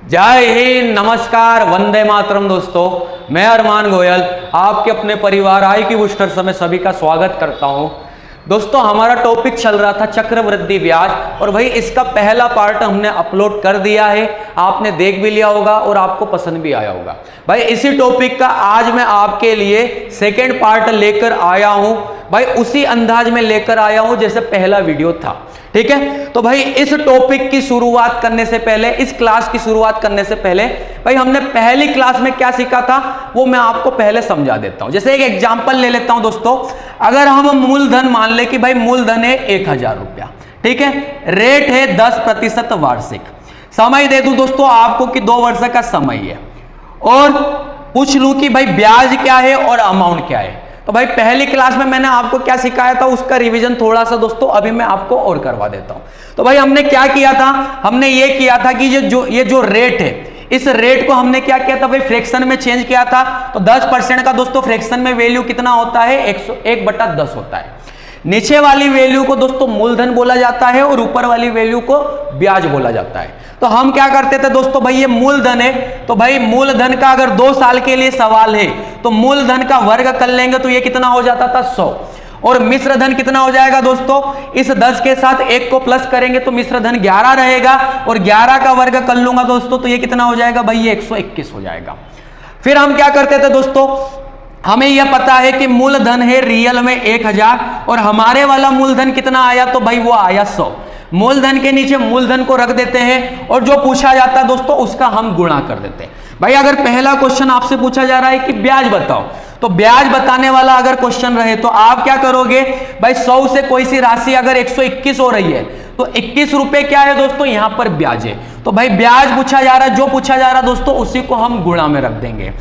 जय हिंद, नमस्कार, वंदे मातरम। दोस्तों, मैं अरमान गोयल आपके अपने परिवार IQ बूस्टर्स में सभी का स्वागत करता हूं। दोस्तों, हमारा टॉपिक चल रहा था चक्रवृद्धि ब्याज, और भाई इसका पहला पार्ट हमने अपलोड कर दिया है। आपने देख भी लिया होगा और आपको पसंद भी आया होगा। भाई इसी टॉपिक का आज मैं आपके लिए सेकेंड पार्ट लेकर आया हूं। भाई उसी अंदाज में लेकर आया हूं जैसे पहला वीडियो था। ठीक है, तो भाई इस टॉपिक की शुरुआत करने से पहले, इस क्लास की शुरुआत करने से पहले भाई हमने पहली क्लास में क्या सीखा था वो मैं आपको पहले समझा देता हूं। जैसे एक एग्जांपल ले लेता हूं दोस्तों। अगर हम मूलधन मान ले कि भाई मूलधन है 1000 रुपया, ठीक है, रेट है 10% वार्षिक, समय दे दूं दोस्तों आपको कि 2 वर्ष का समय है, और पूछ लूं कि भाई ब्याज क्या है और अमाउंट क्या है। तो भाई पहली क्लास में मैंने आपको क्या सिखाया था उसका रिवीजन थोड़ा सा दोस्तों अभी मैं आपको और करवा देता हूं। तो भाई हमने क्या किया था, हमने ये किया था कि ये जो रेट है, इस रेट को हमने क्या किया था भाई फ्रैक्शन में चेंज किया था। तो 10% का दोस्तों फ्रैक्शन में वैल्यू कितना होता है, 101/10 होता है। नीचे वाली वैल्यू को दोस्तों मूलधन बोला जाता है और ऊपर वाली वैल्यू को ब्याज बोला जाता है। तो हम क्या करते थे दोस्तों, भाई ये मूलधन है, तो भाई मूलधन का अगर 2 साल के लिए सवाल है तो मूलधन का वर्ग कर लेंगे तो ये कितना हो जाता था 100, और मिश्र धन कितना हो जाएगा दोस्तों, इस 10 के साथ 1 को प्लस करेंगे तो मिश्र धन 11 रहेगा, और 11 का वर्ग कर लूंगा दोस्तों तो ये कितना हो जाएगा भाई, ये 121 हो जाएगा। फिर हम क्या करते थे दोस्तों, हमें यह पता है कि मूलधन है रियल में 1000, और हमारे वाला मूलधन कितना आया, तो भाई वो आया 100। मूलधन के नीचे मूलधन को रख देते हैं, और जो पूछा जाता है दोस्तों उसका हम गुणा कर देते हैं। भाई अगर पहला क्वेश्चन आपसे पूछा जा रहा है कि ब्याज बताओ, तो ब्याज बताने वाला अगर क्वेश्चन रहे तो आप क्या करोगे भाई, 100 से कोई सी राशि अगर 121 हो रही है तो 21 रुपए क्या है दोस्तों, यहां पर ब्याज है। तो भाई ब्याज पूछा जा रहा है, जो पूछा जा रहा है दोस्तों उसी को हम गुणा में रख देंगे।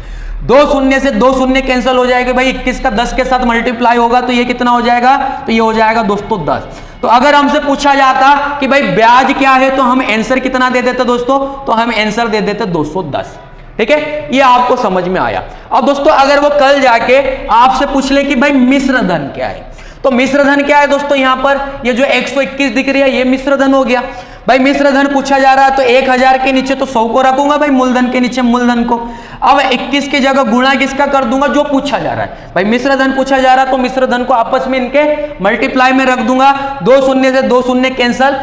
2 शून्य से 2 शून्य कैंसिल हो जाएगा भाई, 21 का 10 के साथ मल्टीप्लाई होगा तो ये कितना हो जाएगा, तो ये हो जाएगा दोस्तों 10। तो अगर हमसे पूछा जाता कि भाई ब्याज क्या है तो हम आंसर कितना दे देते दोस्तों, तो हम आंसर दे देते 210। ठीक है, ये आपको समझ में आया। अब दोस्तों अगर वो कल जाके आपसे पूछ ले कि भाई मिश्र धन क्या है, तो मिश्र धन क्या है दोस्तों, यहां पर ये जो 121 दिख रही है ये मिश्र धन हो गया। भाई मिश्र धन पूछा जा रहा है तो 1000 के नीचे तो 100 को रखूंगा भाई, मूलधन के नीचे मूलधन को। अब 21 की जगह गुणा किसका कर दूंगा, जो पूछा जा रहा है। भाई मिश्र धन पूछा जा रहा है तो मिश्र धन को आपस में इनके मल्टीप्लाई में रख दूंगा। 2 शून्य से 2 शून्य कैंसल,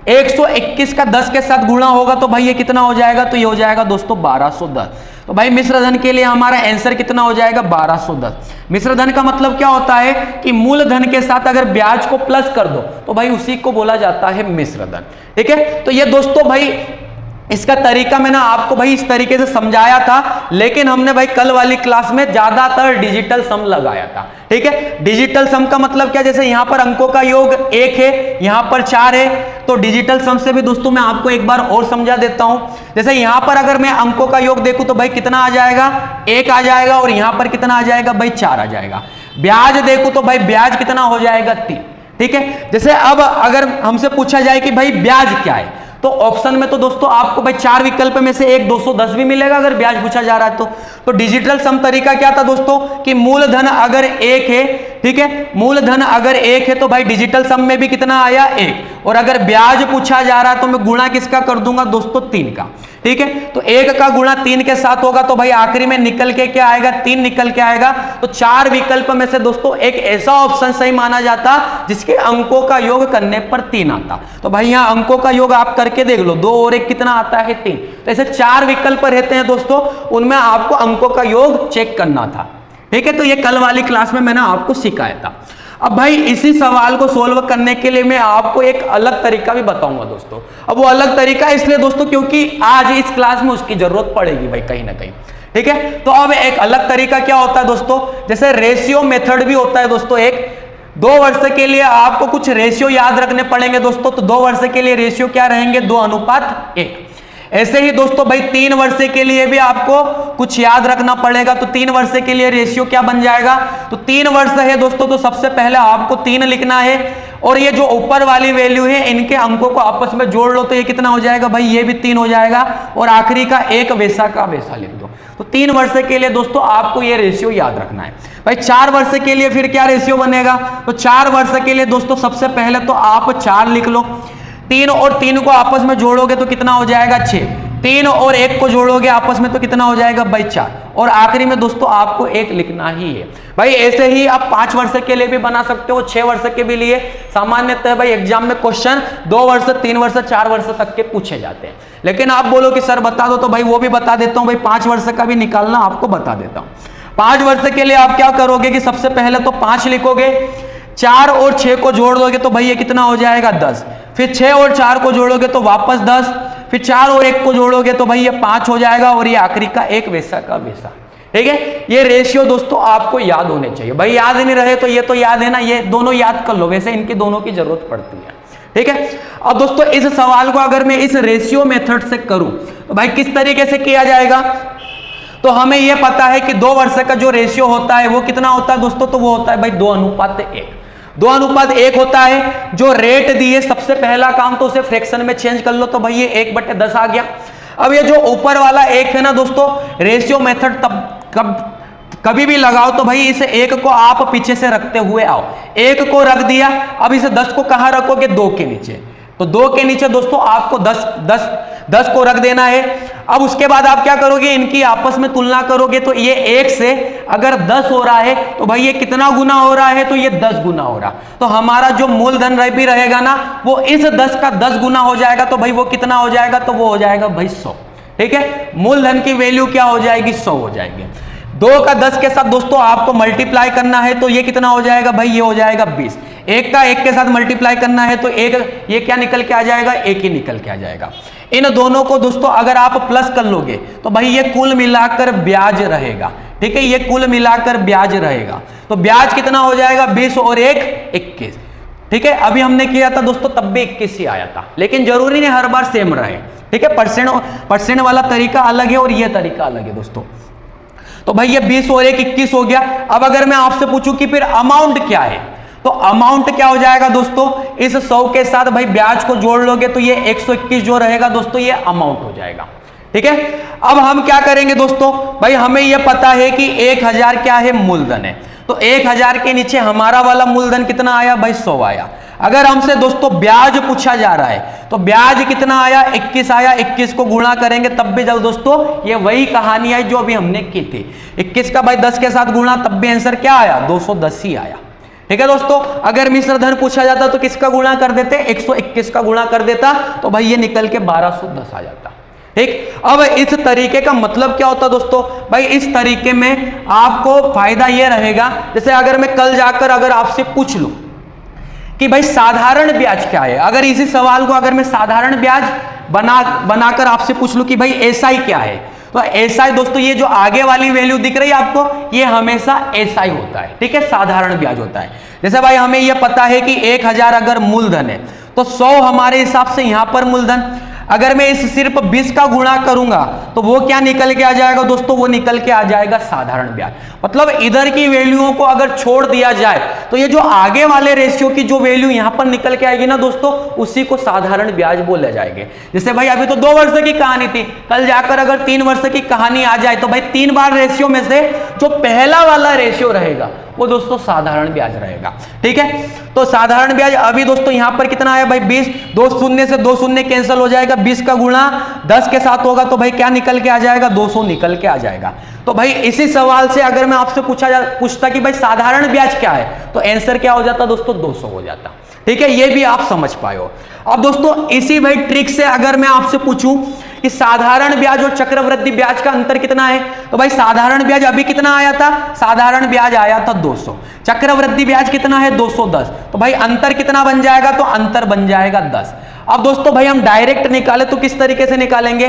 121 का 10 के साथ गुणा होगा तो भाई ये कितना हो जाएगा, तो ये हो जाएगा दोस्तों 1210। तो भाई मिश्र धन के लिए हमारा आंसर कितना हो जाएगा, 1210। मिश्र धन का मतलब क्या होता है कि मूलधन के साथ अगर ब्याज को प्लस कर दो तो भाई उसी को बोला जाता है मिश्र धन। ठीक है, तो ये दोस्तों भाई इसका तरीका मैंने आपको भाई इस तरीके से समझाया था, लेकिन हमने भाई कल वाली क्लास में ज्यादातर डिजिटल सम लगाया था। ठीक है, डिजिटल सम का मतलब क्या, जैसे यहां पर अंकों का योग 1 है, यहां पर 4 है, तो डिजिटल सम से भी दोस्तों मैं आपको एक बार और समझा देता हूं। जैसे यहां पर अगर मैं अंकों का योग देखूं तो भाई कितना आ जाएगा, 1 आ जाएगा, और यहां पर कितना आ जाएगा भाई, 4 आ जाएगा। ब्याज देखूं तो भाई ब्याज कितना हो जाएगा, 3। ठीक है, जैसे अब अगर हमसे पूछा जाए कि भाई ब्याज क्या है, तो ऑप्शन में तो दोस्तों आपको भाई 4 विकल्प में से एक 210 भी मिलेगा अगर ब्याज पूछा जा रहा है तो डिजिटल सम तरीका क्या था दोस्तों कि मूलधन अगर 1 है, ठीक है, मूलधन अगर 1 है तो भाई डिजिटल सम में भी कितना आया, 1, और अगर ब्याज पूछा जा रहा है तो मैं गुणा किसका कर दूंगा दोस्तों, 3 का। ठीक है, तो 1 का गुणा 3 के साथ होगा तो भाई आखिरी में निकल के क्या आएगा, 3 निकल के आएगा। तो 4 विकल्प में से दोस्तों एक ऐसा ऑप्शन सही माना जाता जिसके अंकों का योग करने पर 3 आता। तो भाई यहाँ अंकों का योग आप करके देख लो, 2 और 1 कितना आता है, 3। तो ऐसे 4 विकल्प रहते हैं दोस्तों, उनमें आपको अंकों का योग चेक करना था। ठीक है, तो ये कल वाली क्लास में मैंने आपको सिखाया था। अब भाई इसी सवाल को सोल्व करने के लिए मैं आपको एक अलग तरीका भी बताऊंगा दोस्तों। अब वो अलग तरीका इसलिए दोस्तों क्योंकि आज इस क्लास में उसकी जरूरत पड़ेगी भाई कहीं ना कहीं। ठीक है, तो अब एक अलग तरीका क्या होता है दोस्तों, जैसे रेशियो मेथड भी होता है दोस्तों। एक 2 वर्ष के लिए आपको कुछ रेशियो याद रखने पड़ेंगे दोस्तों। तो 2 वर्ष के लिए रेशियो क्या रहेंगे, 2:1। ऐसे ही दोस्तों भाई 3 वर्ष के लिए भी आपको कुछ याद रखना पड़ेगा। तो 3 वर्ष के लिए रेशियो क्या बन जाएगा, तो 3 वर्ष है दोस्तों, तो सबसे पहले आपको 3 लिखना है, और ये जो ऊपर वाली वैल्यू है इनके अंकों को आपस में जोड़ लो तो ये कितना हो जाएगा भाई, ये भी 3 हो जाएगा, और आखिरी का 1 वैसा का वैसा लिख दो। तो 3 वर्ष के लिए दोस्तों आपको ये रेशियो याद रखना है। भाई 4 वर्ष के लिए फिर क्या रेशियो बनेगा, तो 4 वर्ष के लिए दोस्तों सबसे पहले तो आप 4 लिख लो, 3 और 3 को आपस में जोड़ोगे तो कितना हो जाएगा, 6। 3 और 1 को जोड़ोगे आपस में तो कितना हो जाएगा भाई 4, और आखिरी में दोस्तों आपको 1 लिखना ही है भाई। ऐसे ही आप 5 वर्ष के लिए भी बना सकते हो, 6 वर्ष के भी लिए। सामान्यतः भाई एग्जाम में क्वेश्चन 2 वर्ष 3 वर्ष 4 वर्ष तक के पूछे जाते हैं, लेकिन आप बोलो कि सर बता दो तो भाई वो भी बता देता हूं भाई, 5 वर्ष का भी निकालना आपको बता देता हूं। 5 वर्ष के लिए आप क्या करोगे कि सबसे पहले तो 5 लिखोगे, 4 और 6 को जोड़ दोगे तो भाई ये कितना हो जाएगा 10, फिर 6 और 4 को जोड़ोगे तो वापस 10, फिर 4 और 1 को जोड़ोगे तो भाई ये 5 हो जाएगा, और ये आखिरी का 1 वैसा का वैसा। ठीक है, ये रेशियो दोस्तों आपको याद होने चाहिए भाई, याद नहीं रहे तो ये तो याद है ना, ये दोनों याद कर लो, वैसे इनकी दोनों की जरूरत पड़ती है। ठीक है, अब दोस्तों इस सवाल को अगर मैं इस रेशियो मेथड से करूं तो भाई किस तरीके से किया जाएगा, तो हमें यह पता है कि 2 वर्ष का जो रेशियो होता है वो कितना होता है दोस्तों, तो वो होता है भाई 2:1। 2:1 होता है। जो रेट दिए सबसे पहला काम तो उसे फ्रैक्शन में चेंज कर लो, तो भाई ये 1/10 आ गया। अब ये जो ऊपर वाला 1 है ना दोस्तों, रेशियो मेथड कभी भी लगाओ तो भाई इस 1 को आप पीछे से रखते हुए आओ, 1 को रख दिया। अब इसे 10 को कहां रखोगे, 2 के नीचे, तो 2 के नीचे दोस्तों आपको 10 को रख देना है। अब उसके बाद आप क्या करोगे, इनकी आपस में तुलना करोगे तो ये 1 से अगर 10 हो रहा है तो भाई ये कितना गुना हो रहा है, तो ये 10 गुना हो रहा, तो हमारा जो मूलधन भी रहेगा ना वो इस 10 का 10 गुना हो जाएगा, तो भाई वो कितना हो जाएगा, तो वो हो जाएगा भाई 100। ठीक है, मूलधन की वैल्यू क्या हो जाएगी, 100 हो जाएगी। 2 का 10 के साथ दोस्तों आपको मल्टीप्लाई करना है, तो ये कितना हो जाएगा भाई, ये हो जाएगा 20। 1 का 1 के साथ मल्टीप्लाई करना है तो 1 ये क्या निकल के आ जाएगा, 1 ही निकल के आ जाएगा। इन दोनों को दोस्तों अगर आप प्लस कर लोगे तो भाई ये कुल मिलाकर ब्याज रहेगा। ठीक है, ये कुल मिलाकर ब्याज रहेगा, तो ब्याज कितना हो जाएगा, 20 और 1 21। ठीक है, अभी हमने किया था दोस्तों तब भी 21 ही आया था, लेकिन जरूरी नहीं हर बार सेम रहे। ठीक है, परसेंट वाला तरीका अलग है और ये तरीका अलग है दोस्तों। तो भाई ये 20 और 1 21 हो गया। अब अगर मैं आपसे पूछूं कि फिर अमाउंट क्या है, तो अमाउंट क्या हो जाएगा दोस्तों, इस 100 के साथ भाई ब्याज को जोड़ लोगे तो ये 121 जो रहेगा दोस्तों ये अमाउंट हो जाएगा। ठीक है, अब हम क्या करेंगे दोस्तों, भाई हमें यह पता है कि 1000 क्या है, मूलधन है, तो 1000 के नीचे हमारा वाला मूलधन कितना आया भाई, 100 आया। अगर हमसे दोस्तों ब्याज पूछा जा रहा है तो ब्याज कितना आया, 21 आया। 21 को गुणा करेंगे तब भी जब दोस्तों ये वही कहानी आई जो अभी हमने की थी, 21 का भाई 10 के साथ गुणा, तब भी आंसर क्या आया, 210 ही आया। ठीक है दोस्तों, अगर मिश्र धन पूछा जाता तो किसका गुणा कर देते, 121 का गुणा कर देता, तो भाई ये निकल के 1210 आ जाता। ठीक, अब इस तरीके का मतलब क्या होता दोस्तों, भाई इस तरीके में आपको फायदा ये रहेगा, जैसे अगर मैं कल जाकर अगर आपसे पूछ लूं कि भाई साधारण ब्याज क्या है, अगर इसी सवाल को अगर मैं साधारण ब्याज बनाकर आपसे पूछ लूं कि भाई एसआई क्या है, तो एसआई दोस्तों ये जो आगे वाली वैल्यू दिख रही है आपको, ये हमेशा एसआई होता है। ठीक है, साधारण ब्याज होता है। जैसे भाई हमें यह पता है कि 1000 अगर मूलधन है तो 100 हमारे हिसाब से यहां पर मूलधन, अगर मैं इस सिर्फ 20 का गुणा करूंगा तो वो क्या निकल के आ जाएगा दोस्तों, वो निकल के आ जाएगा साधारण ब्याज। मतलब इधर की वैल्यूओं को अगर छोड़ दिया जाए तो ये जो आगे वाले रेशियो की जो वैल्यू यहां पर निकल के आएगी ना दोस्तों, उसी को साधारण ब्याज बोले जाएंगे। जैसे भाई अभी तो 2 वर्ष की कहानी थी, कल जाकर अगर 3 वर्ष की कहानी आ जाए तो भाई 3 बार रेशियो में से जो पहला वाला रेशियो रहेगा वो दोस्तों साधारण ब्याज रहेगा। ठीक है, तो साधारण ब्याज अभी दोस्तों यहां पर कितना आया भाई 20, 2 शून्य से 2 शून्य कैंसिल हो जाएगा, 20 का गुणा 10 के साथ होगा तो भाई क्या निकल के आ जाएगा, 200 निकल के आ जाएगा। तो भाई इसी सवाल से अगर मैं आपसे पूछता कि भाई साधारण ब्याज क्या है, तो आंसर क्या हो जाता दोस्तों, 200 हो जाता। ठीक है, ये भी आप समझ पाए हो। अब दोस्तों इसी भाई ट्रिक से अगर मैं आपसे पूछूं कि साधारण ब्याज और चक्रवृद्धि ब्याज का अंतर कितना है, तो भाई साधारण ब्याज अभी कितना आया था, साधारण ब्याज आया था 200, चक्रवृद्धि ब्याज कितना है 210, तो भाई अंतर कितना बन जाएगा, तो अंतर बन जाएगा 10। अब दोस्तों भाई हम डायरेक्ट निकाले तो किस तरीके से निकालेंगे,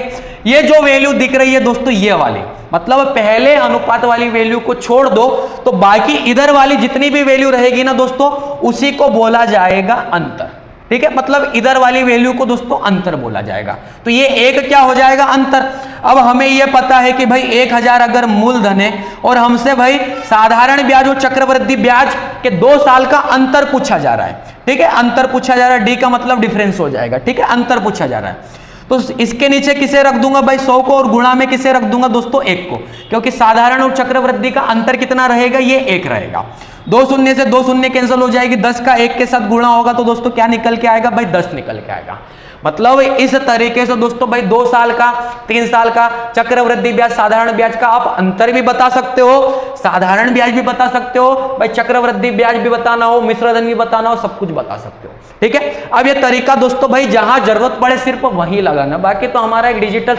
ये जो वैल्यू दिख रही है दोस्तों ये वाली, मतलब पहले अनुपात वाली वैल्यू को छोड़ दो तो बाकी इधर वाली जितनी भी वैल्यू रहेगी ना दोस्तों उसी को बोला जाएगा अंतर। ठीक है, मतलब इधर वाली वैल्यू को दोस्तों अंतर बोला जाएगा, तो ये एक क्या हो जाएगा, अंतर। अब हमें यह पता है कि भाई 1000 अगर मूलधन है और हमसे भाई साधारण ब्याज और चक्रवृद्धि ब्याज के 2 साल का अंतर पूछा जा रहा है। ठीक है, अंतर पूछा जा रहा है, डी का मतलब डिफरेंस हो जाएगा। ठीक है, अंतर पूछा जा रहा है, तो इसके नीचे किसे रख दूंगा भाई 100 को, और गुणा में किसे रख दूंगा दोस्तों 1 को, क्योंकि साधारण और चक्रवृद्धि का अंतर कितना रहेगा, ये 1 रहेगा। 2 शून्य से 2 शून्य कैंसिल हो जाएगी, 10 का 1 के साथ गुणा होगा तो दोस्तों क्या निकल के आएगा भाई 10 निकल के आएगा। मतलब इस तरीके से दोस्तों भाई 2 साल का, 3 साल का चक्रवृद्धि ब्याज, साधारण ब्याज का आप अंतर भी बता सकते हो, साधारण ब्याज भी बता सकते हो भाई, चक्रवृद्धि ब्याज भी बताना हो, मिश्रधन भी बताना हो, सब कुछ बता सकते हो। ठीक है, अब ये तरीका दोस्तों भाई जहां जरूरत पड़े सिर्फ वही लगाना, बाकी तो हमारा एक डिजिटल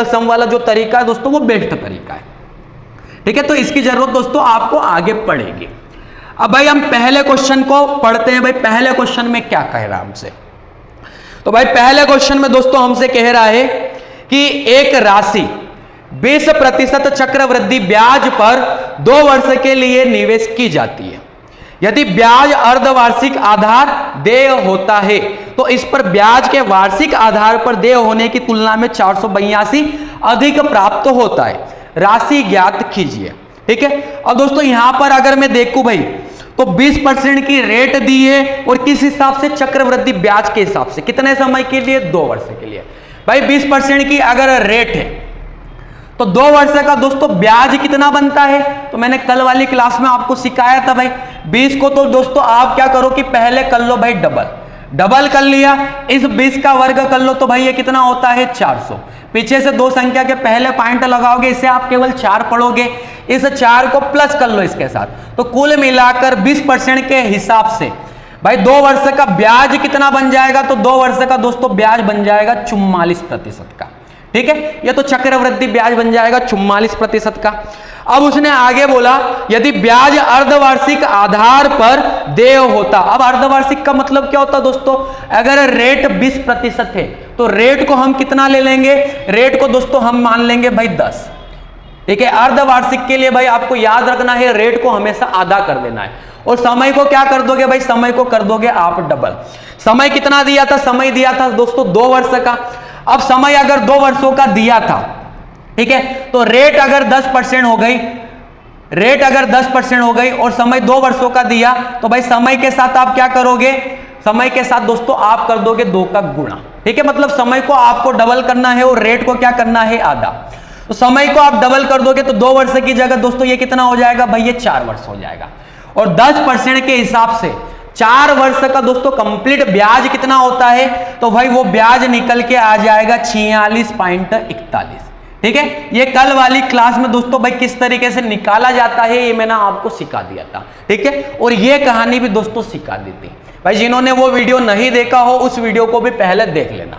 सम वाला जो तरीका है दोस्तों वो बेस्ट तरीका है। ठीक है, तो इसकी जरूरत दोस्तों आपको आगे पड़ेगी। अब भाई हम पहले क्वेश्चन को पढ़ते हैं। भाई पहले क्वेश्चन में क्या कह रहा है हमसे, तो भाई पहले क्वेश्चन में दोस्तों हमसे कह रहा है कि एक राशि 20% चक्रवृद्धि ब्याज पर 2 वर्ष के लिए निवेश की जाती है। यदि ब्याज अर्धवार्षिक आधार देय होता है तो इस पर ब्याज के वार्षिक आधार पर देय होने की तुलना में 482 अधिक प्राप्त होता है। राशि ज्ञात कीजिए। ठीक है, अब दोस्तों यहां पर अगर मैं देखूं भाई तो 20% की रेट दी है और किस हिसाब से, चक्रवृद्धि ब्याज के हिसाब से। कितने समय के लिए? 2 वर्ष के लिए। भाई 20% की अगर रेट है तो 2 वर्ष का दोस्तों ब्याज कितना बनता है, तो मैंने कल वाली क्लास में आपको सिखाया था भाई 20 को, तो दोस्तों आप क्या करो कि पहले कर लो भाई डबल कर लिया, इस 20 का वर्ग कर लो तो भाई ये कितना होता है 400। पीछे से 2 संख्या के पहले पॉइंट लगाओगे, इससे आप केवल 4 पढ़ोगे, इस 4 को प्लस कर लो इसके साथ, तो कुल मिलाकर 20% के हिसाब से भाई 2 वर्ष का ब्याज कितना बन जाएगा, तो 2 वर्ष का दोस्तों ब्याज बन जाएगा 44% का। ठीक है, ये तो चक्रवृद्धि ब्याज बन जाएगा 44% का। अब उसने आगे बोला यदि ब्याज अर्धवार्षिक आधार पर देय होता। अब अर्धवार्षिक का मतलब क्या होता दोस्तों, अगर रेट 20% है तो रेट को हम कितना ले लेंगे, रेट को दोस्तों हम मान लेंगे भाई 10। ठीक है, अर्धवार्षिक के लिए भाई आपको याद रखना है रेट को हमेशा आधा कर देना है, और समय को क्या कर दोगे भाई, समय को कर दोगे आप डबल। समय कितना दिया था, समय दिया था दोस्तों 2 वर्ष का। अब समय अगर 2 वर्षों का दिया था, ठीक है, तो रेट अगर 10% हो गई, रेट अगर 10% हो गई और समय 2 वर्षों का दिया, तो भाई समय के साथ आप क्या करोगे, समय के साथ दोस्तों आप कर दोगे 2 का गुणा। ठीक है, मतलब समय को आपको डबल करना है और रेट को क्या करना है, आधा। तो समय को आप डबल कर दोगे तो 2 वर्ष की जगह दोस्तों ये कितना हो जाएगा भाई, ये 4 वर्ष हो जाएगा। और 10% के हिसाब से 4 वर्ष का दोस्तों कंप्लीट ब्याज कितना होता है, तो भाई वो ब्याज निकल के आ जाएगा 46.41। ठीक है, ये कल वाली क्लास में दोस्तों भाई किस तरीके से निकाला जाता है ये मैंने आपको सिखा दिया था। ठीक है, और ये कहानी भी दोस्तों सिखा दी थी भाई, जिन्होंने वो वीडियो नहीं देखा हो उस वीडियो को भी पहले देख लेना।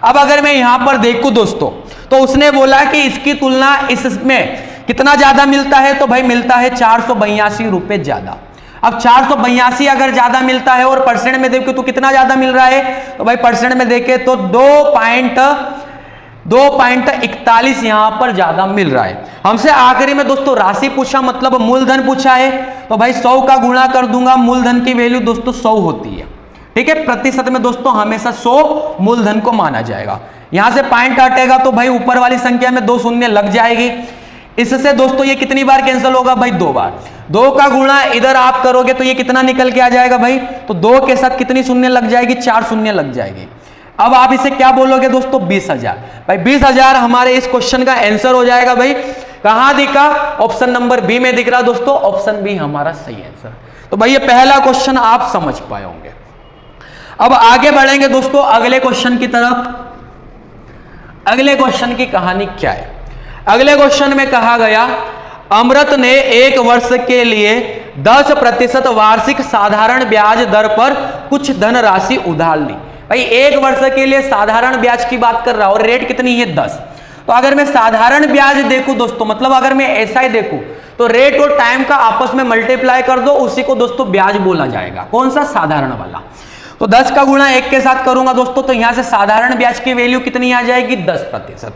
अब अगर मैं यहां पर देखूं दोस्तों, तो उसने बोला कि इसकी तुलना इसमें कितना ज्यादा मिलता है, तो भाई मिलता है 482 रुपए ज्यादा। अब 482 अगर ज्यादा मिलता है और परसेंट में देखो तो कितना ज्यादा मिल रहा है, तो भाई परसेंट में देखे तो 2.41 यहां पर ज्यादा मिल रहा है। हमसे आखिरी में दोस्तों राशि पूछा, मतलब मूलधन पूछा है, तो भाई 100 का गुणा कर दूंगा, मूलधन की वैल्यू दोस्तों 100 होती है। ठीक है, प्रतिशत में दोस्तों हमेशा 100 मूलधन को माना जाएगा। यहां से पॉइंट हटेगा तो भाई ऊपर वाली संख्या में 2 शून्य लग जाएगी। इससे दोस्तों ये कितनी बार कैंसिल होगा भाई, 2 बार। 2 का गुणा इधर आप करोगे तो ये कितना निकल के आ जाएगा भाई, तो 2 के साथ कितनी शून्य लग जाएगी, 4 शून्य लग जाएगी। अब आप इसे क्या बोलोगे दोस्तों, 20,000। भाई 20,000 हमारे इस क्वेश्चन का आंसर हो जाएगा। भाई कहां दिखा, ऑप्शन नंबर बी में दिख रहा दोस्तों, ऑप्शन बी हमारा सही आंसर। तो भाई ये पहला क्वेश्चन आप समझ पाए होंगे। अब आगे बढ़ेंगे दोस्तों अगले क्वेश्चन की तरफ। अगले क्वेश्चन की कहानी क्या है, अगले क्वेश्चन में कहा गया अमृत ने 1 वर्ष के लिए 10% वार्षिक साधारण ब्याज दर पर कुछ धनराशि उधार ली। भाई 1 वर्ष के लिए साधारण ब्याज की बात कर रहा हूं और रेट कितनी है 10। तो अगर मैं साधारण ब्याज देखूं दोस्तों, मतलब अगर मैं ऐसा ही देखूं तो रेट और टाइम का आपस में मल्टीप्लाई कर दो, उसी को दोस्तों ब्याज बोला जाएगा। कौन सा, साधारण वाला। तो 10 का गुणा 1 के साथ करूंगा दोस्तों, तो यहां से साधारण ब्याज की वैल्यू कितनी आ जाएगी, 10%।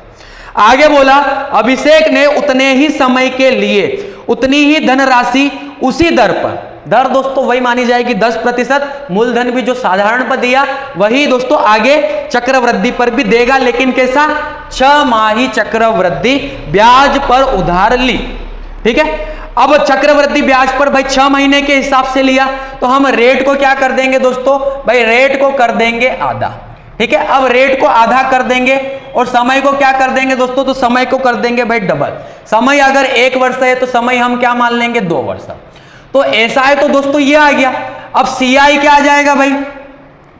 आगे बोला अभिषेक ने उतने ही समय के लिए उतनी ही धनराशि उसी दर पर, दर दोस्तों वही मानी जाएगी 10%, मूलधन भी जो साधारण पर दिया वही दोस्तों आगे चक्रवृद्धि पर भी देगा, लेकिन कैसा, 6 माही चक्रवृद्धि ब्याज पर उधार ली। ठीक है, अब चक्रवृद्धि ब्याज पर भाई 6 महीने के हिसाब से लिया, तो हम रेट को क्या कर देंगे दोस्तों, भाई रेट को कर देंगे आधा। ठीक है, अब रेट को आधा कर देंगे और समय को क्या कर देंगे दोस्तों, तो समय को कर देंगे भाई डबल। समय अगर 1 वर्ष है तो समय हम क्या मान लेंगे, 2 वर्ष। तो ऐसा है तो दोस्तों ये आ गया। अब CI क्या आ जाएगा भाई,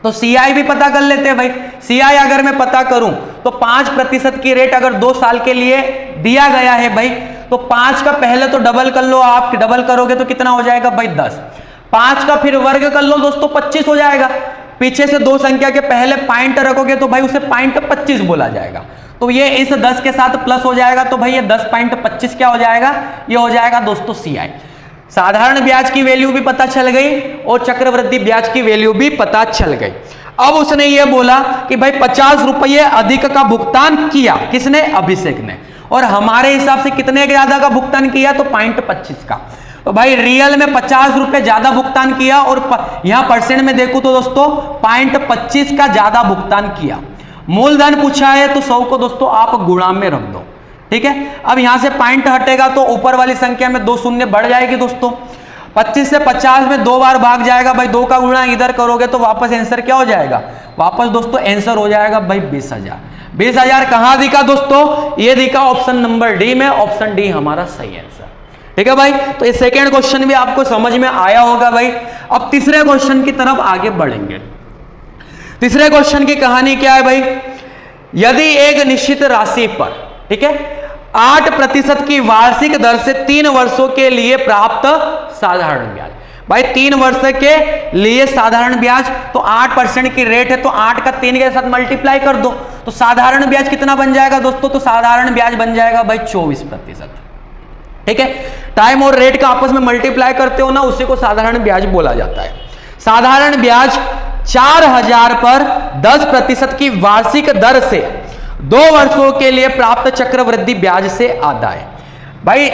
तो CI भी पता कर लेते हैं भाई। CI अगर मैं पता करूं तो 5% की रेट अगर 2 साल के लिए दिया गया है भाई, तो 5 का पहले तो डबल कर लो, आप डबल करोगे तो कितना हो जाएगा भाई 10। 5 का फिर वर्ग कर लो दोस्तों 25 हो जाएगा। पीछे से 2 संख्या के पहले पॉइंट रखोगे तो भाई उसे पॉइंट 25 बोला जाएगा। तो ये इस 10 के साथ प्लस हो जाएगा, तो भाई ये 10.25 क्या हो जाएगा, ये हो जाएगा दोस्तों CI। साधारण ब्याज की वैल्यू भी पता चल गई और चक्रवृद्धि ब्याज की वैल्यू भी पता चल गई। अब उसने ये बोला कि भाई 50 रुपये अधिक का भुगतान किया, किसने, अभिषेक ने, और हमारे हिसाब से कितने ज्यादा का भुगतान किया, तो 0.25 का। तो भाई रियल में 50 रुपए ज्यादा भुगतान किया और यहां परसेंट में देखूं तो दोस्तों 0.25 का ज्यादा भुगतान किया। मूलधन पूछा है तो 100 को दोस्तों आप गुणा में रख दो, ठीक है। अब यहां से पॉइंट हटेगा तो ऊपर वाली संख्या में 2 शून्य बढ़ जाएगी दोस्तों। 25 से 50 में 2 बार भाग जाएगा भाई, 2 का गुणा इधर करोगे तो वापस आंसर क्या हो जाएगा, वापस दोस्तों आंसर हो जाएगा भाई 20,000। 20,000 कहां दिखा दोस्तों, ये दिखा ऑप्शन नंबर डी में, ऑप्शन डी हमारा सही आंसर, ठीक है भाई। तो ये सेकेंड क्वेश्चन भी आपको समझ में आया होगा भाई। अब तीसरे क्वेश्चन की तरफ आगे बढ़ेंगे। तीसरे क्वेश्चन की कहानी क्या है भाई, यदि एक निश्चित राशि पर, ठीक है, 8% की वार्षिक दर से 3 वर्षों के लिए प्राप्त साधारण ब्याज, भाई 3 वर्ष के लिए साधारण ब्याज, तो 8% की रेट है तो 8 का 3 के साथ मल्टीप्लाई कर दो, तो साधारण ब्याज कितना बन जाएगा दोस्तों, तो साधारण ब्याज बन जाएगा भाई 24%, ठीक है। टाइम और रेट का आपस में मल्टीप्लाई करते हो ना, उसी को साधारण ब्याज बोला जाता है। साधारण ब्याज 4,000 पर 10% की वार्षिक दर से 2 वर्षों के लिए प्राप्त चक्रवृद्धि ब्याज से आधा है। भाई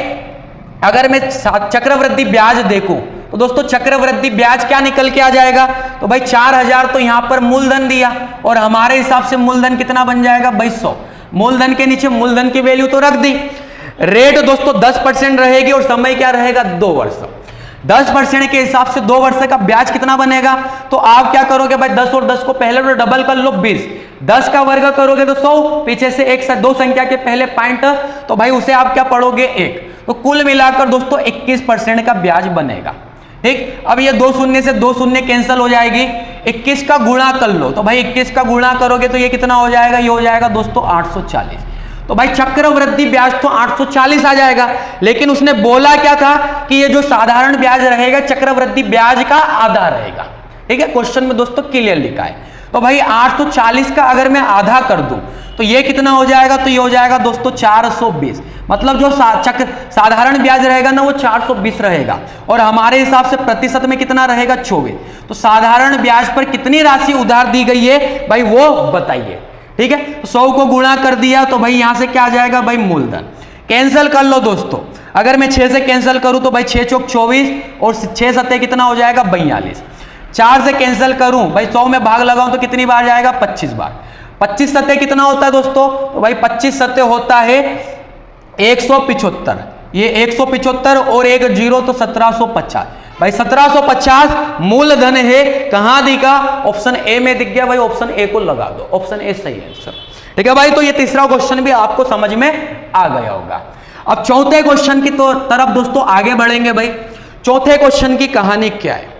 अगर मैं चक्रवृद्धि ब्याज देखूं तो दोस्तों चक्रवृद्धि ब्याज क्या निकल के आ जाएगा, तो भाई 4,000 तो यहां पर मूलधन दिया और हमारे हिसाब से मूलधन कितना बन जाएगा भाई 100। मूलधन के नीचे मूलधन की वैल्यू तो रख दी। रेट दोस्तों 10% रहेगी और समय क्या रहेगा 2 वर्ष। 10% के हिसाब से 2 वर्ष का ब्याज कितना बनेगा, तो आप क्या करोगे भाई 10 और 10 को पहले तो डबल कर लो 20, 10 का वर्ग करोगे तो 100, पीछे से 2 संख्या के पहले पॉइंट, तो भाई उसे आप क्या पढ़ोगे 1, तो कुल मिलाकर दोस्तों 21% का ब्याज बनेगा, ठीक। अब ये 2 शून्य से 2 शून्य कैंसिल हो जाएगी, 21 का गुणा कर लो, तो भाई 21 का गुणा करोगे तो ये कितना हो जाएगा, ये हो जाएगा दोस्तों 840। तो भाई चक्रवृद्धि ब्याज तो 840 आ जाएगा, लेकिन उसने बोला क्या था कि ये जो साधारण ब्याज रहेगा चक्रवृद्धि ब्याज का आधा रहेगा, ठीक है। क्वेश्चन में दोस्तों क्लियर लिखा है। तो भाई 840 का अगर मैं आधा कर दूं तो ये कितना हो जाएगा, तो ये हो जाएगा दोस्तों 420। मतलब जो साधारण ब्याज रहेगा ना वो 420 रहेगा और हमारे हिसाब से प्रतिशत में कितना रहेगा 24। तो साधारण ब्याज पर कितनी राशि उधार दी गई है भाई वो बताइए, ठीक है। तो 100 को गुणा कर दिया तो भाई यहां से क्या आ जाएगा भाई मूलधन। कैंसिल कर लो दोस्तों, अगर मैं 6 से कैंसिल करूं तो भाई 6 चौक 24 और 6 सत्ते कितना हो जाएगा 42। 4 से कैंसिल करूं भाई 100 में भाग लगाऊं तो कितनी बार जाएगा 25 बार। 25 सत्ते कितना होता है दोस्तों, तो भाई 25 सत्ते होता है 175। ये 175 और एक जीरो तो 1750। भाई 1750 मूलधन है, कहां दिखा, ऑप्शन ए में दिख गया भाई, ऑप्शन ए को लगा दो, ऑप्शन ए सही आंसर, ठीक है भाई। तो ये तीसरा क्वेश्चन भी आपको समझ में आ गया होगा। अब चौथे क्वेश्चन की तरफ दोस्तों आगे बढ़ेंगे भाई। चौथे क्वेश्चन की कहानी क्या है,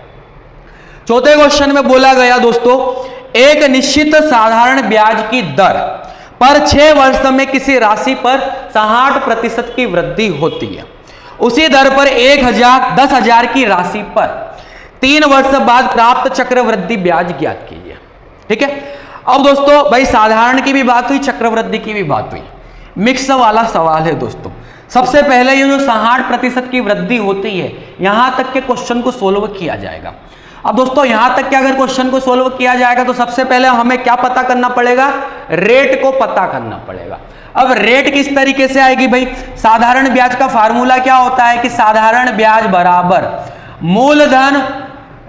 चौथे क्वेश्चन में बोला गया दोस्तों एक निश्चित साधारण ब्याज की दर पर 6 वर्ष में किसी राशि पर 60% की वृद्धि होती है। उसी दर पर 10,000 की राशि पर 3 वर्ष बाद प्राप्त चक्रवृद्धि ब्याज ज्ञात कीजिए, ठीक है। अब दोस्तों भाई साधारण की भी बात हुई, चक्रवृद्धि की भी बात हुई, मिक्स वाला सवाल है दोस्तों। सबसे पहले ये जो 60% की वृद्धि होती है यहां तक के क्वेश्चन को सोल्व किया जाएगा। अब दोस्तों यहां तक के अगर क्वेश्चन को सोल्व किया जाएगा तो सबसे पहले हमें क्या पता करना पड़ेगा, रेट को पता करना पड़ेगा। अब रेट किस तरीके से आएगी भाई, साधारण ब्याज का फार्मूला क्या होता है कि साधारण ब्याज बराबर मूलधन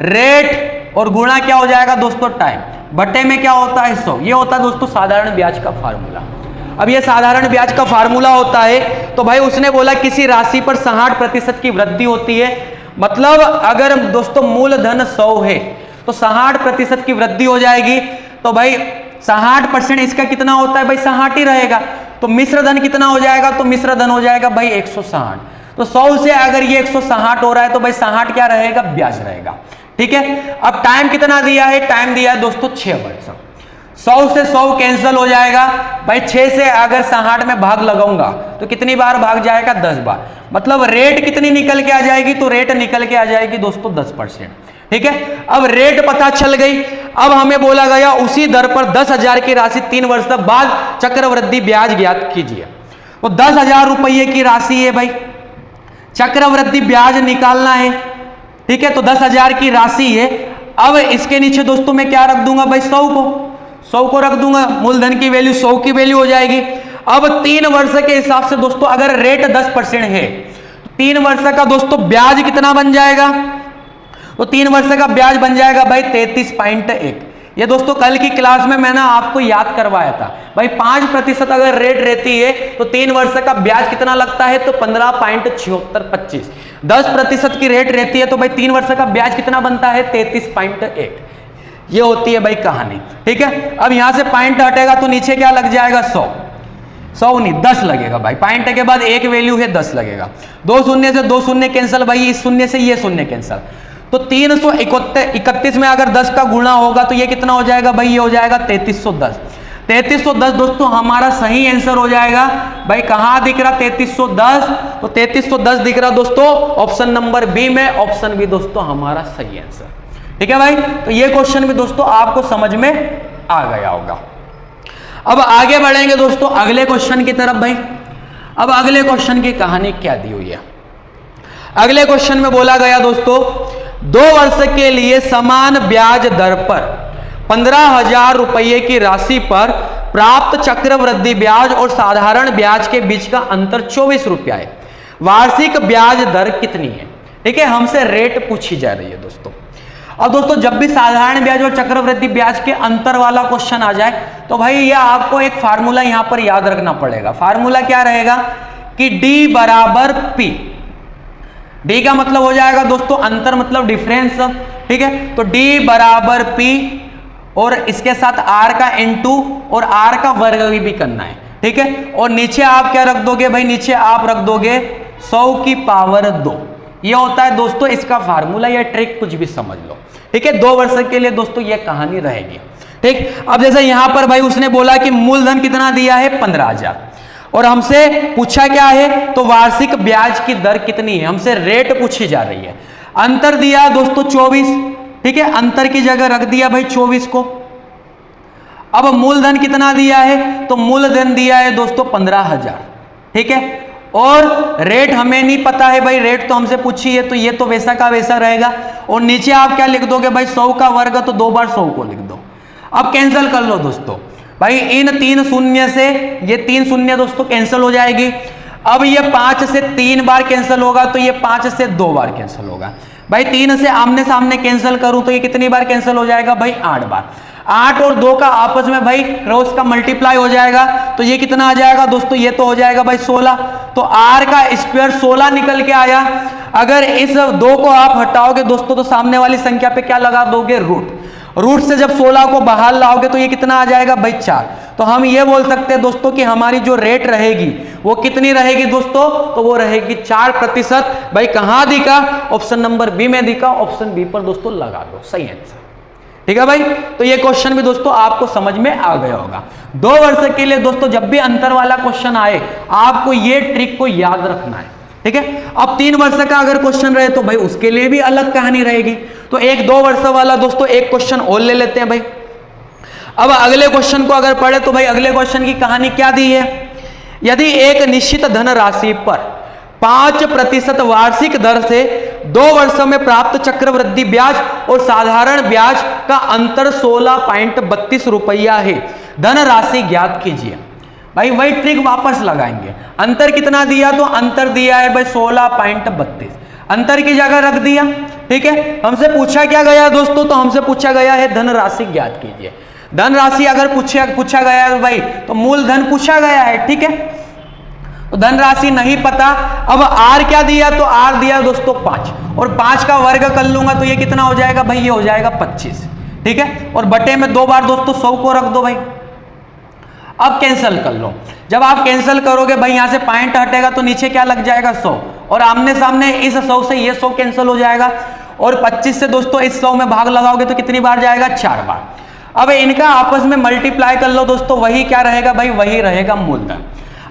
रेट और गुणा क्या हो जाएगा दोस्तों टाइम, बटे में क्या होता है 100। ये होता है दोस्तों साधारण ब्याज का फार्मूला। अब ये साधारण ब्याज का फार्मूला होता है, तो भाई उसने बोला किसी राशि पर 60% की वृद्धि होती है, मतलब अगर दोस्तों मूलधन 100 है तो 60% की वृद्धि हो जाएगी, तो भाई 60% इसका कितना होता है भाई 60 ही रहेगा। तो मिश्र धन कितना हो जाएगा, तो मिश्र धन हो जाएगा भाई 160। तो 100 से अगर ये 160 हो रहा है तो भाई 60 क्या रहेगा, ब्याज रहेगा, ठीक है। अब टाइम कितना दिया है, टाइम दिया है दोस्तों 6 वर्ष। 100 से 100 कैंसिल हो जाएगा भाई। 6 से अगर 60 में भाग लगाऊंगा तो कितनी बार भाग जाएगा, 10 बार। मतलब रेट कितनी निकल के आ जाएगी, तो रेट निकल के आ जाएगी दोस्तों 10%, ठीक है। अब रेट पता चल गई। अब हमें बोला गया उसी दर पर 10,000 की राशि 3 वर्ष बाद चक्रवृद्धि ब्याज ज्ञात कीजिए। तो 10,000 रुपये की राशि है भाई, चक्रवृद्धि ब्याज निकालना है, ठीक है। तो 10,000 की राशि है। अब इसके नीचे दोस्तों मैं क्या रख दूंगा भाई, 100 को रख दूंगा। मूलधन की वैल्यू 100 की वैल्यू हो जाएगी। अब 3 वर्ष के हिसाब से दोस्तों अगर रेट 10% है तो 3 वर्ष का दोस्तों ब्याज कितना बन जाएगा, तो 3 वर्ष का ब्याज बन जाएगा भाई 33.1। ये दोस्तों कल की क्लास में मैंने आपको याद करवाया था भाई। 5% अगर रेट रहती है तो 3 वर्ष का ब्याज कितना लगता है, तो 15.7625। 10% की रेट रहती है तो भाई 3 वर्ष का ब्याज कितना बनता है, 33.1। ये होती है भाई कहानी, ठीक है। अब यहां से पॉइंट हटेगा तो नीचे क्या लग जाएगा, 100 नहीं 10 लगेगा भाई। पॉइंट के बाद एक वैल्यू है 10 लगेगा। 2 शून्य से 2 शून्य कैंसिल भाई, इस शून्य से ये शून्य कैंसिल। तो 331 में अगर 10 का गुणा होगा तो ये कितना हो जाएगा भाई, ये हो जाएगा 3310। 3310 दोस्तों हमारा सही आंसर हो जाएगा भाई। कहां दिख रहा 3310, तो 3310 दिख रहा दोस्तों ऑप्शन नंबर बी में। ऑप्शन बी दोस्तों हमारा सही आंसर, ठीक है भाई। तो ये क्वेश्चन भी दोस्तों आपको समझ में आ गया होगा। अब आगे बढ़ेंगे दोस्तों अगले क्वेश्चन की तरफ भाई। अब अगले क्वेश्चन की कहानी क्या दी हुई है। अगले क्वेश्चन में बोला गया दोस्तों 2 वर्ष के लिए समान ब्याज दर पर 15,000 रुपये की राशि पर प्राप्त चक्रवृद्धि ब्याज और साधारण ब्याज के बीच का अंतर 24 रुपया है। वार्षिक ब्याज दर कितनी है, ठीक है। हमसे रेट पूछी जा रही है दोस्तों। अब दोस्तों जब भी साधारण ब्याज और चक्रवृद्धि ब्याज के अंतर वाला क्वेश्चन आ जाए तो भाई ये आपको एक फार्मूला यहां पर याद रखना पड़ेगा। फार्मूला क्या रहेगा कि D बराबर P। D का मतलब हो जाएगा दोस्तों अंतर, मतलब डिफरेंस, ठीक है। तो D बराबर P और इसके साथ R का इनटू और R का वर्ग भी करना है, ठीक है। और नीचे आप क्या रख दोगे भाई, नीचे आप रख दोगे 100 की पावर 2। ये होता है दोस्तों इसका फार्मूला या ट्रिक, कुछ भी समझ लो, ठीक है। 2 वर्ष के लिए दोस्तों ये कहानी रहेगी, ठीक। अब जैसे यहां पर भाई उसने बोला कि मूलधन कितना दिया है 15,000 और हमसे पूछा क्या है, तो वार्षिक ब्याज की दर कितनी है, हमसे रेट पूछी जा रही है। अंतर दिया दोस्तों 24, ठीक है। अंतर की जगह रख दिया भाई 24 को। अब मूलधन कितना दिया है, तो मूलधन दिया है दोस्तों 15,000, ठीक है। और रेट हमें नहीं पता है भाई, रेट तो हमसे पूछी है तो ये तो वैसा का वैसा रहेगा। और नीचे आप क्या लिख दोगे भाई, 100 का वर्ग, तो 2 बार 100 को लिख दो। अब कैंसिल कर लो दोस्तों भाई, इन 3 शून्य से ये 3 शून्य दोस्तों कैंसिल हो जाएगी। अब ये 5 से 3 बार कैंसिल होगा तो ये 5 से 2 बार कैंसिल होगा भाई। 3 से आमने सामने कैंसिल करूं तो ये कितनी बार कैंसिल हो जाएगा भाई, 8 बार। 8 और 2 का आपस में भाई क्रॉस का मल्टीप्लाई हो जाएगा तो ये कितना आ जाएगा दोस्तों, ये तो हो जाएगा भाई 16। तो r का स्क्वायर 16 निकल के आया। अगर इस 2 को आप हटाओगे दोस्तों तो सामने वाली संख्या पे क्या लगा दोगे, रूट से जब 16 को बाहर लाओगे तो ये कितना आ जाएगा भाई 4। तो हम ये बोल सकते हैं दोस्तों कि हमारी जो रेट रहेगी वो कितनी रहेगी दोस्तों, तो वो रहेगी 4% भाई। कहां दिखा, ऑप्शन नंबर बी में दिखा। ऑप्शन बी पर दोस्तों लगा दो, सही आंसर, ठीक है भाई। तो ये क्वेश्चन भी दोस्तों आपको समझ में आ गया होगा। 2 वर्ष के लिए दोस्तों जब भी अंतर वाला क्वेश्चन आए आपको ये ट्रिक को याद रखना है, ठीक है। अब 3 वर्ष का अगर क्वेश्चन रहे तो भाई उसके लिए भी अलग कहानी रहेगी। तो एक 2 वर्ष वाला दोस्तों एक क्वेश्चन और ले लेते हैं भाई। अब अगले क्वेश्चन को अगर पढ़े तो भाई अगले क्वेश्चन की कहानी क्या दी है, यदि एक निश्चित धन राशि पर 5% वार्षिक दर से 2 वर्षों में प्राप्त चक्रवृद्धि ब्याज और साधारण ब्याज का अंतर 16.32 रुपया है, धन राशि ज्ञात कीजिए। भाई वही ट्रिक वापस लगाएंगे। अंतर कितना दिया, तो अंतर दिया है भाई 16.32, अंतर की जगह रख दिया, ठीक है। हमसे पूछा क्या गया दोस्तों, तो हमसे पूछा गया है धन राशि ज्ञात कीजिए। धन राशि अगर पूछा गया है भाई तो मूलधन पूछा गया है, ठीक है। तो धन राशि नहीं पता। अब r क्या दिया, तो r दिया दोस्तों 5 और 5 का वर्ग कर लूंगा तो ये कितना हो जाएगा भाई, ये हो जाएगा 25, ठीक है। और बटे में 2 बार दोस्तों 100 को रख दो भाई। अब कैंसिल कर लो। जब आप कैंसिल करोगे भाई यहां से पॉइंट हटेगा तो नीचे क्या लग जाएगा 100 और आमने सामने इस 100 से ये 100 कैंसिल हो जाएगा और 25 से दोस्तों इस 100 में भाग लगाओगे तो कितनी बार जाएगा, 4 बार। अब इनका आपस में मल्टीप्लाई कर लो दोस्तों, वही क्या रहेगा भाई, वही रहेगा मूलधन।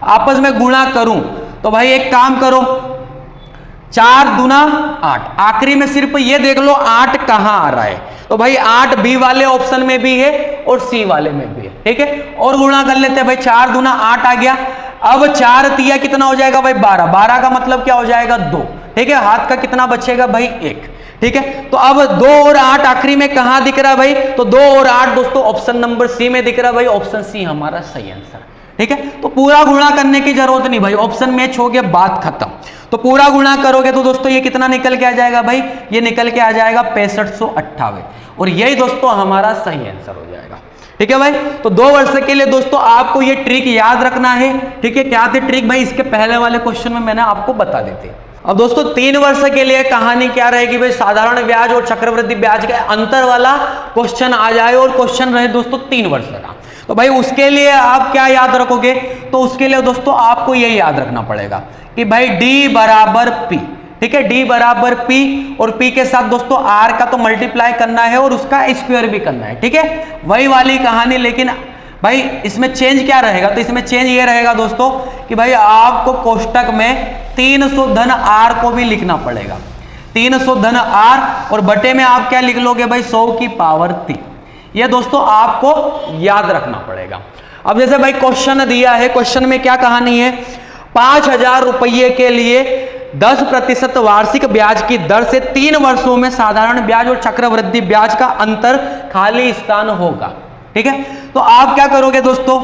आपस में गुणा करूं तो भाई एक काम करो, 4 दूना 8, आखिरी में सिर्फ ये देख लो 8 कहां आ रहा है, तो भाई 8 बी वाले ऑप्शन में भी है और सी वाले में भी है, ठीक है। और गुणा कर लेते हैं भाई, 4 दूना 8 आ गया। अब 4 तिया कितना हो जाएगा भाई, 12, 12 का मतलब क्या हो जाएगा, 2, ठीक है। हाथ का कितना बचेगा भाई, 1, ठीक है। तो अब 2 और 8 आखिरी में कहां दिख रहा है भाई, तो 2 और 8 दोस्तों ऑप्शन नंबर सी में दिख रहा है भाई, ऑप्शन सी हमारा सही आंसर, ठीक है। तो पूरा गुणा करने की जरूरत नहीं भाई, ऑप्शन मैच हो गया, बात खत्म। तो पूरा गुणा करोगे तो दोस्तों ये कितना निकल के आ जाएगा भाई, ये निकल के आ जाएगा 6558, और यही दोस्तों हमारा सही आंसर हो जाएगा, ठीक है भाई। तो 2 वर्ष के लिए दोस्तों आपको ये ट्रिक याद रखना है, ठीक है। क्या थी ट्रिक भाई, इसके पहले वाले क्वेश्चन में मैंने आपको बता देते। अब दोस्तों 3 वर्ष के लिए कहानी क्या रहेगी भाई, साधारण ब्याज और चक्रवृद्धि ब्याज के अंतर वाला क्वेश्चन आ जाए और क्वेश्चन रहे दोस्तों 3 वर्ष का। तो भाई उसके लिए आप क्या याद रखोगे, तो उसके लिए दोस्तों आपको यही याद रखना पड़ेगा कि भाई डी बराबर पी, ठीक है। डी बराबर पी, और पी के साथ दोस्तों आर का तो मल्टीप्लाई करना है और उसका स्क्वायर भी करना है, ठीक है। वही वाली कहानी, लेकिन भाई इसमें चेंज क्या रहेगा, तो इसमें चेंज ये रहेगा दोस्तों कि भाई आपको कोष्टक में 300 धन आर को भी लिखना पड़ेगा, 300 धन आर, और बटे में आप क्या लिख लोगे भाई, 100 की पावर 3। ये दोस्तों आपको याद रखना पड़ेगा। अब जैसे भाई क्वेश्चन दिया है, क्वेश्चन में क्या कहानी है, 5000 रुपये के लिए 10% वार्षिक ब्याज की दर से 3 वर्षों में साधारण ब्याज और चक्रवृद्धि ब्याज का अंतर खाली स्थान होगा, ठीक है। तो आप क्या करोगे दोस्तों,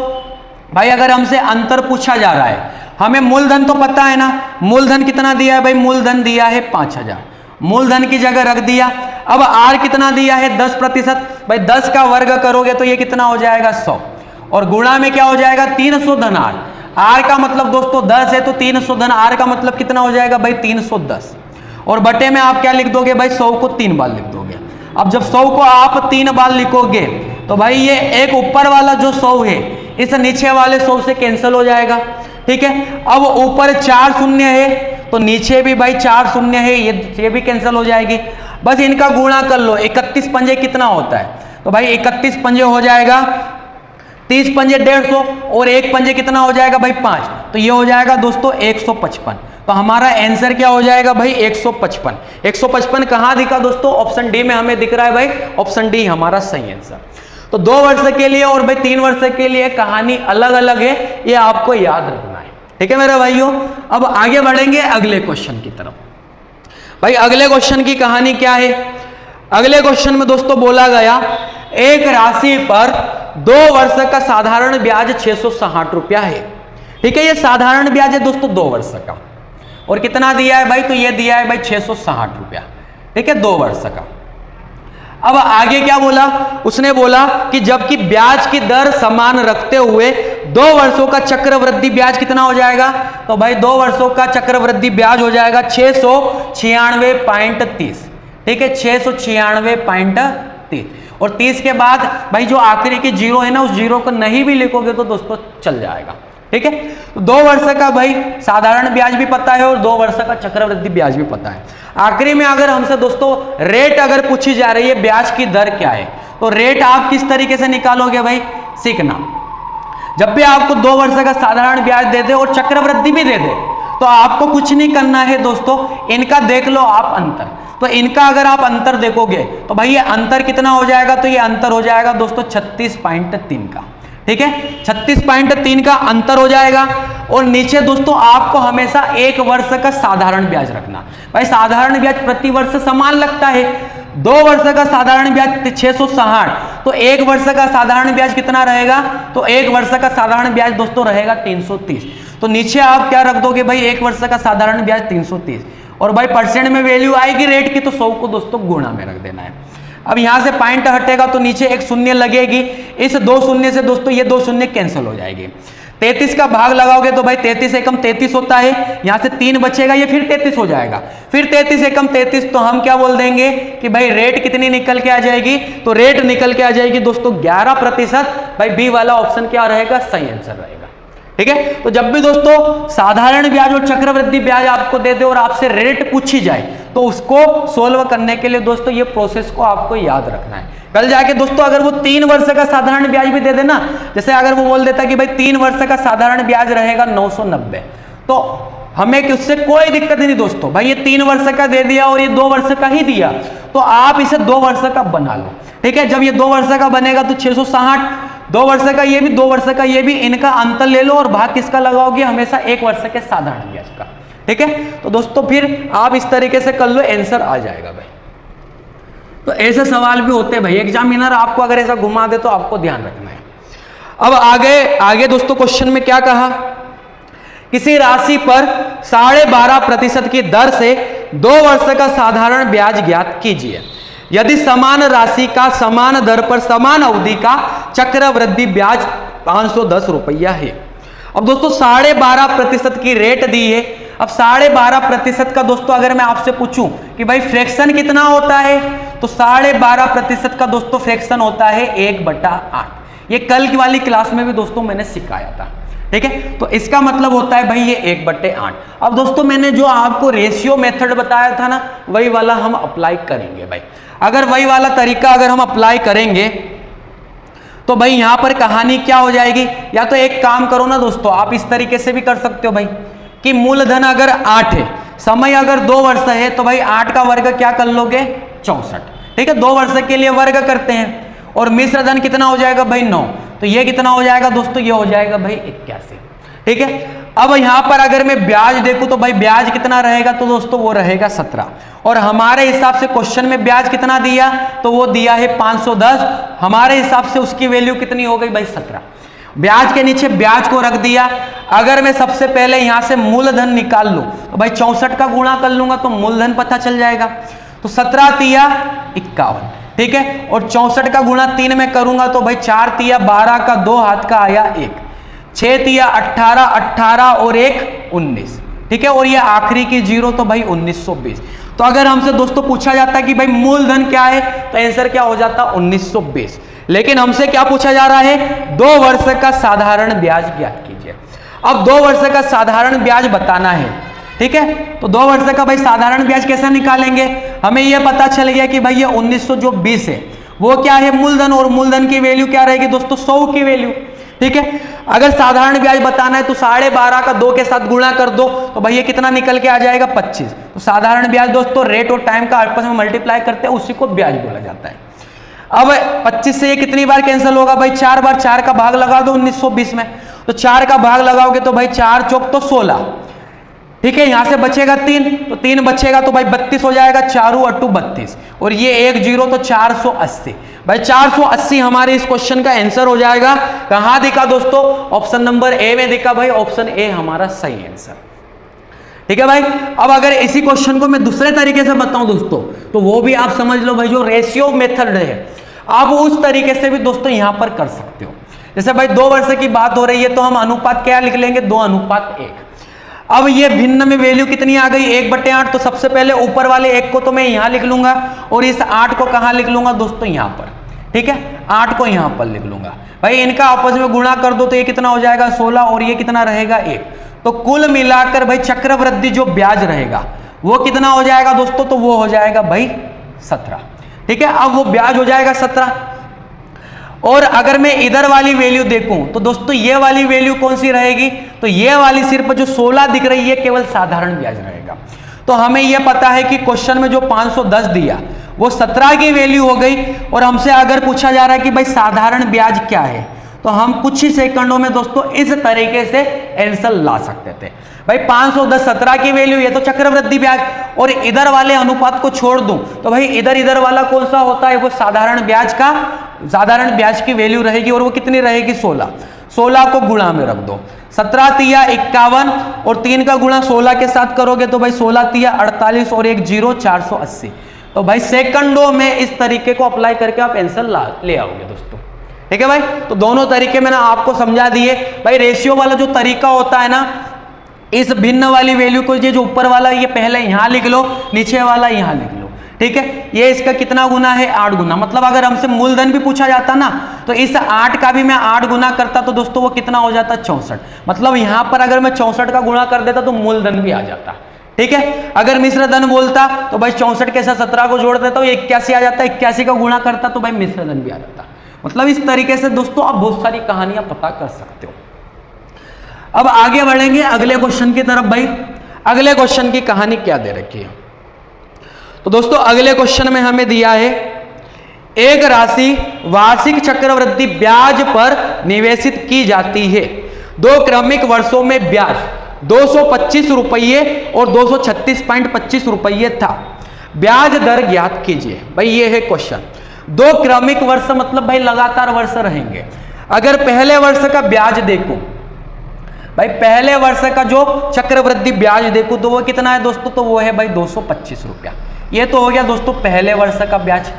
भाई अगर हमसे अंतर पूछा जा रहा है, हमें मूलधन तो पता है ना, मूलधन कितना दिया है भाई, मूलधन दिया है 5000, मूलधन की जगह रख दिया। अब आर कितना दिया है, 10%, भाई 10 का वर्ग करोगे तो ये कितना हो जाएगा, 100, और गुणा में क्या हो जाएगा, 300 धन आर। आर का मतलब दोस्तों 10 है, तो 300 धन आर का मतलब कितना हो जाएगा भाई, 310, और बटे में आप क्या लिख दोगे भाई, 100 को 3 बार लिख दोगे। अब जब 100 को आप 3 बार लिखोगे तो भाई ये एक ऊपर वाला जो 100 है इस नीचे वाले 100 से कैंसिल हो जाएगा, ठीक है। अब ऊपर 4 शून्य है तो नीचे भी भाई 4 शून्य है, ये भी कैंसिल हो जाएगी। बस इनका गुणा कर लो, 31 पंजे कितना होता है, तो भाई 31 पंजे हो जाएगा 30 पंजे 150, और 1 पंजे कितना हो जाएगा भाई 5, तो ये हो जाएगा दोस्तों 155। तो हमारा आंसर क्या हो जाएगा भाई, 155। 155 कहां दिखा दोस्तों, ऑप्शन डी में हमें दिख रहा है भाई, ऑप्शन डी हमारा सही आंसर। तो 2 वर्ष के लिए और भाई 3 वर्ष के लिए कहानी अलग अलग है, ये आपको याद रखना है, ठीक है मेरे भाइयों। अब आगे बढ़ेंगे अगले क्वेश्चन की तरफ। भाई अगले क्वेश्चन की कहानी क्या है, अगले क्वेश्चन में दोस्तों बोला गया एक राशि पर 2 वर्ष का साधारण ब्याज 660 रुपया है, ठीक है। ये साधारण ब्याज है दोस्तों 2 वर्ष का, और कितना दिया है भाई, तो ये दिया है भाई 660 रुपया, ठीक है, 2 वर्ष का। अब आगे क्या बोला, उसने बोला कि जबकि ब्याज की दर समान रखते हुए 2 वर्षों का चक्रवृद्धि ब्याज कितना हो जाएगा, तो भाई 2 वर्षों का चक्रवृद्धि ब्याज हो जाएगा 696.30, ठीक है, 696.30, और 30 के बाद भाई जो आखिरी की जीरो है ना, उस जीरो को नहीं भी लिखोगे तो दोस्तों चल जाएगा, ठीक है। तो 2 वर्ष का भाई साधारण ब्याज भी पता है और 2 वर्ष का चक्रवृद्धि ब्याज भी पता है। आखिरी में अगर हमसे दोस्तों रेट अगर पूछी जा रही है, ब्याज की दर क्या है, तो रेट आप किस तरीके से निकालोगे भाई, सीखना। जब भी आपको 2 वर्ष का साधारण ब्याज दे दे और चक्रवृद्धि भी दे दे, तो आपको कुछ नहीं करना है दोस्तों, इनका देख लो आप अंतर। तो इनका अगर आप अंतर देखोगे तो भाई ये अंतर कितना हो जाएगा, तो ये अंतर हो जाएगा दोस्तों 36.3 का, ठीक है, 36.3 का अंतर हो जाएगा। और नीचे दोस्तों आपको हमेशा 1 वर्ष का साधारण ब्याज रखना। भाई साधारण ब्याज प्रति वर्ष समान लगता है, 2 वर्ष का साधारण ब्याज 660, तो 1 वर्ष का साधारण ब्याज कितना रहेगा, तो 1 वर्ष का साधारण ब्याज दोस्तों रहेगा 330। तो नीचे आप क्या रख दोगे भाई, 1 वर्ष का साधारण ब्याज 330, और भाई परसेंट में वैल्यू आएगी रेट की, तो 100 को दोस्तों गुणा में रख देना है। अब यहां से पॉइंट हटेगा तो नीचे एक शून्य लगेगी, इस 2 शून्य से दोस्तों ये 2 शून्य कैंसिल हो जाएगी। 33 का भाग लगाओगे तो भाई 33 एकम 33 होता है, यहां से 3 बचेगा, ये फिर 33 हो जाएगा, फिर 33 एकम 33, तो हम क्या बोल देंगे कि भाई रेट कितनी निकल के आ जाएगी, तो रेट निकल के आ जाएगी दोस्तों 11%। भाई बी वाला ऑप्शन क्या रहेगा, सही आंसर रहेगा, ठीक है। तो जब भी दोस्तों साधारण ब्याज और चक्रवृद्धि ब्याज आपको दे दे और आपसे रेट पूछी जाए तो उसको सोल्व करने के लिए दोस्तों ये प्रोसेस को आपको याद रखना है। कल जाके दोस्तों अगर वो 3 वर्ष का साधारण ब्याज भी दे देना, जैसे अगर वो बोल देता कि भाई 3 वर्ष का साधारण ब्याज रहेगा 990, तो हमें उससे कोई दिक्कत नहीं दोस्तों। भाई ये 3 वर्ष का दे दिया और ये 2 वर्ष का ही दिया तो आप इसे 2 वर्ष का बना लो, ठीक है। जब ये 2 वर्ष का बनेगा तो 660, 2 वर्ष का ये भी, 2 वर्ष का ये भी, इनका अंतर ले लो और भाग किसका लगाओगे, हमेशा 1 वर्ष के साधारण ब्याज का, ठीक है। तो दोस्तों फिर आप इस तरीके से कर लो, आंसर आ जाएगा भाई। तो ऐसे सवाल भी होते हैं भाई, एग्जामिनर आपको अगर ऐसा घुमा दे तो आपको ध्यान रखना है। अब आगे दोस्तों क्वेश्चन में क्या कहा, किसी राशि पर 12.5% की दर से 2 वर्ष का साधारण ब्याज ज्ञात कीजिए यदि समान राशि का समान दर पर समान अवधि का चक्रवृद्धि ब्याज 510 रुपया है। अब दोस्तों 12.5% की रेट दी है। अब 12.5% का दोस्तों अगर मैं आपसे पूछूं कि भाई फ्रैक्शन कितना होता है, तो 12.5% का दोस्तों फ्रैक्शन होता है 1/8। ये कल की वाली क्लास में भी दोस्तों मैंने सिखाया था, ठीक है। तो इसका मतलब होता है भाई ये 1/8। अब दोस्तों मैंने जो आपको रेशियो मेथड बताया था ना, वही वाला हम अप्लाई करेंगे भाई। अगर वही वाला तरीका अगर हम अप्लाई करेंगे तो भाई यहां पर कहानी क्या हो जाएगी, या तो एक काम करो ना दोस्तों, आप इस तरीके से भी कर सकते हो भाई कि मूलधन अगर 8 है, समय अगर 2 वर्ष है, तो भाई 8 का वर्ग क्या कर लोगे, 64, ठीक है। 2 वर्ष के लिए वर्ग करते हैं और मिश्र धन कितना हो जाएगा भाई 9, तो ये कितना हो जाएगा दोस्तों, ये हो जाएगा भाई 81, ठीक है। अब यहां पर अगर मैं ब्याज देखूं तो भाई ब्याज कितना रहेगा, तो दोस्तों वो रहेगा 17, और हमारे हिसाब से क्वेश्चन में ब्याज कितना दिया, तो वो दिया है 510, हमारे हिसाब से उसकी वैल्यू कितनी हो गई भाई 17। ब्याज के नीचे ब्याज को रख दिया। अगर मैं सबसे पहले यहां से मूलधन निकाल लूं तो भाई 64 का गुणा कर लूंगा तो मूलधन पता चल जाएगा। तो 17 तिया 51, ठीक है, और 64 का गुणा 3 में करूंगा तो भाई 4 तिया 12 का 2 हाथ का आया 1, 6 तिया 18, 18 और 1 19, ठीक है, और ये आखिरी की 0 तो भाई 1920। तो अगर हमसे दोस्तों पूछा जाता है कि भाई मूलधन क्या है, तो आंसर क्या हो जाता 1920। लेकिन हमसे क्या पूछा जा रहा है, 2 वर्ष का साधारण ब्याज ज्ञात कीजिए। अब 2 वर्ष का साधारण ब्याज बताना है, ठीक है। तो 2 वर्ष का भाई साधारण ब्याज कैसे निकालेंगे, हमें यह पता चल गया कि भाई ये 1920 है, वो क्या है मूलधन, और मूलधन की वैल्यू क्या रहेगी दोस्तों 100 की वैल्यू, ठीक है। अगर साधारण ब्याज बताना है तो 12.5 का 2 के साथ गुणा कर दो तो भाई ये कितना निकल के आ जाएगा 25। तो साधारण ब्याज दोस्तों रेट और टाइम का आपस में मल्टीप्लाई करते हैं, उसी को ब्याज बोला जाता है। अब 25 से ये कितनी बार कैंसिल होगा भाई, 4 बार, 4 का भाग लगा दो 1920 में, तो 4 का भाग लगाओगे तो भाई 4 चौक तो 16, ठीक है। यहां से बचेगा 3, तो 3 बचेगा तो भाई 32 हो जाएगा, 4 अट्टू 32, और ये 1 0 तो 480। भाई 480 हमारे इस क्वेश्चन का आंसर हो जाएगा। कहां दिखा दोस्तों, ऑप्शन नंबर ए में दिखा भाई, ऑप्शन ए हमारा सही आंसर, ठीक है भाई। अब अगर इसी क्वेश्चन को मैं दूसरे तरीके से बताऊं दोस्तों, तो वो भी आप समझ लो भाई, जो रेशियो मेथड है आप उस तरीके से भी दोस्तों यहां पर कर सकते हो। जैसे भाई 2 वर्ष की बात हो रही है तो हम अनुपात क्या लिख लेंगे, 2:1। अब ये भिन्न में वैल्यू कितनी आ गई, 1/8। तो सबसे पहले ऊपर वाले 1 को तो मैं यहां लिख लूंगा, और इस 8 को कहां लिख लूंगा दोस्तों, यहां पर, ठीक है। 8 को यहां पर लिख लूंगा भाई, इनका आपस में गुणा कर दो तो ये कितना हो जाएगा 16, और ये कितना रहेगा 1। तो कुल मिलाकर भाई चक्रवृद्धि जो ब्याज रहेगा वो कितना हो जाएगा दोस्तों, तो वो हो जाएगा भाई 17, ठीक है। अब वो ब्याज हो जाएगा 17, और अगर मैं इधर वाली वैल्यू देखूं तो दोस्तों ये वाली वैल्यू कौन सी रहेगी, तो ये वाली सिर्फ जो 16 दिख रही है केवल साधारण ब्याज रहेगा। तो हमें यह पता है कि क्वेश्चन में जो 510 दिया वो 17 की वैल्यू हो गई, और हमसे अगर पूछा जा रहा है कि भाई साधारण ब्याज क्या है, तो हम कुछ ही सेकंडों में दोस्तों इस तरीके से आंसर ला सकते थे। भाई 510 17 की वैल्यू, ये तो चक्रवृद्धि ब्याज, और इधर वाले अनुपात को छोड़ दूं तो भाई इधर वाला कौन सा होता है, वो साधारण ब्याज का, साधारण ब्याज की वैल्यू रहेगी, और वो कितनी रहेगी 16। 16 को गुणा में रख दो, 17 तिया 51, और 3 का गुणा 16 के साथ करोगे तो भाई 16 तिया 48, और 1 0 480। तो भाई सेकंडों में इस तरीके को अप्लाई करके आप आंसर ले आओगे दोस्तों, ठीक है भाई। तो दोनों तरीके मैंने आपको समझा दिए। भाई रेशियो वाला जो तरीका होता है ना, इस भिन्न वाली वैल्यू को, ये जो ऊपर वाला ये पहले यहां लिख लो, नीचे वाला यहां लिख लो, ठीक है, ये इसका कितना गुना है 8 गुना। मतलब अगर हमसे मूलधन भी पूछा जाता ना तो इस 8 का भी मैं 8 गुना करता तो दोस्तों वो कितना हो जाता 64। मतलब यहां पर अगर मैं 64 का गुणा कर देता तो मूलधन भी आ जाता। ठीक है, अगर मिश्र धन बोलता तो भाई 64 के साथ 17 को जोड़ देता हूं 81 आ जाता, 81 का गुणा करता तो भाई मिश्र धन भी आ जाता। मतलब इस तरीके से दोस्तों आप बहुत सारी कहानियां पता कर सकते हो। अब आगे बढ़ेंगे अगले क्वेश्चन की तरफ। भाई अगले क्वेश्चन की कहानी क्या दे रखी है, तो दोस्तों अगले क्वेश्चन में हमें दिया है एक राशि वार्षिक चक्रवृद्धि ब्याज पर निवेशित की जाती है। 2 क्रमिक वर्षों में ब्याज 225 रुपये और 236.25 रुपये था। ब्याज दर ज्ञात कीजिए। भाई ये है क्वेश्चन। 2 क्रमिक वर्ष मतलब भाई लगातार वर्ष रहेंगे। अगर पहले वर्ष का ब्याज देखूं, भाई पहले वर्ष का जो चक्रवृद्धि ब्याज देखूं तो वो कितना है दोस्तों, तो वो है भाई 225 रुपया। ये तो हो गया दोस्तों पहले वर्ष का ब्याज।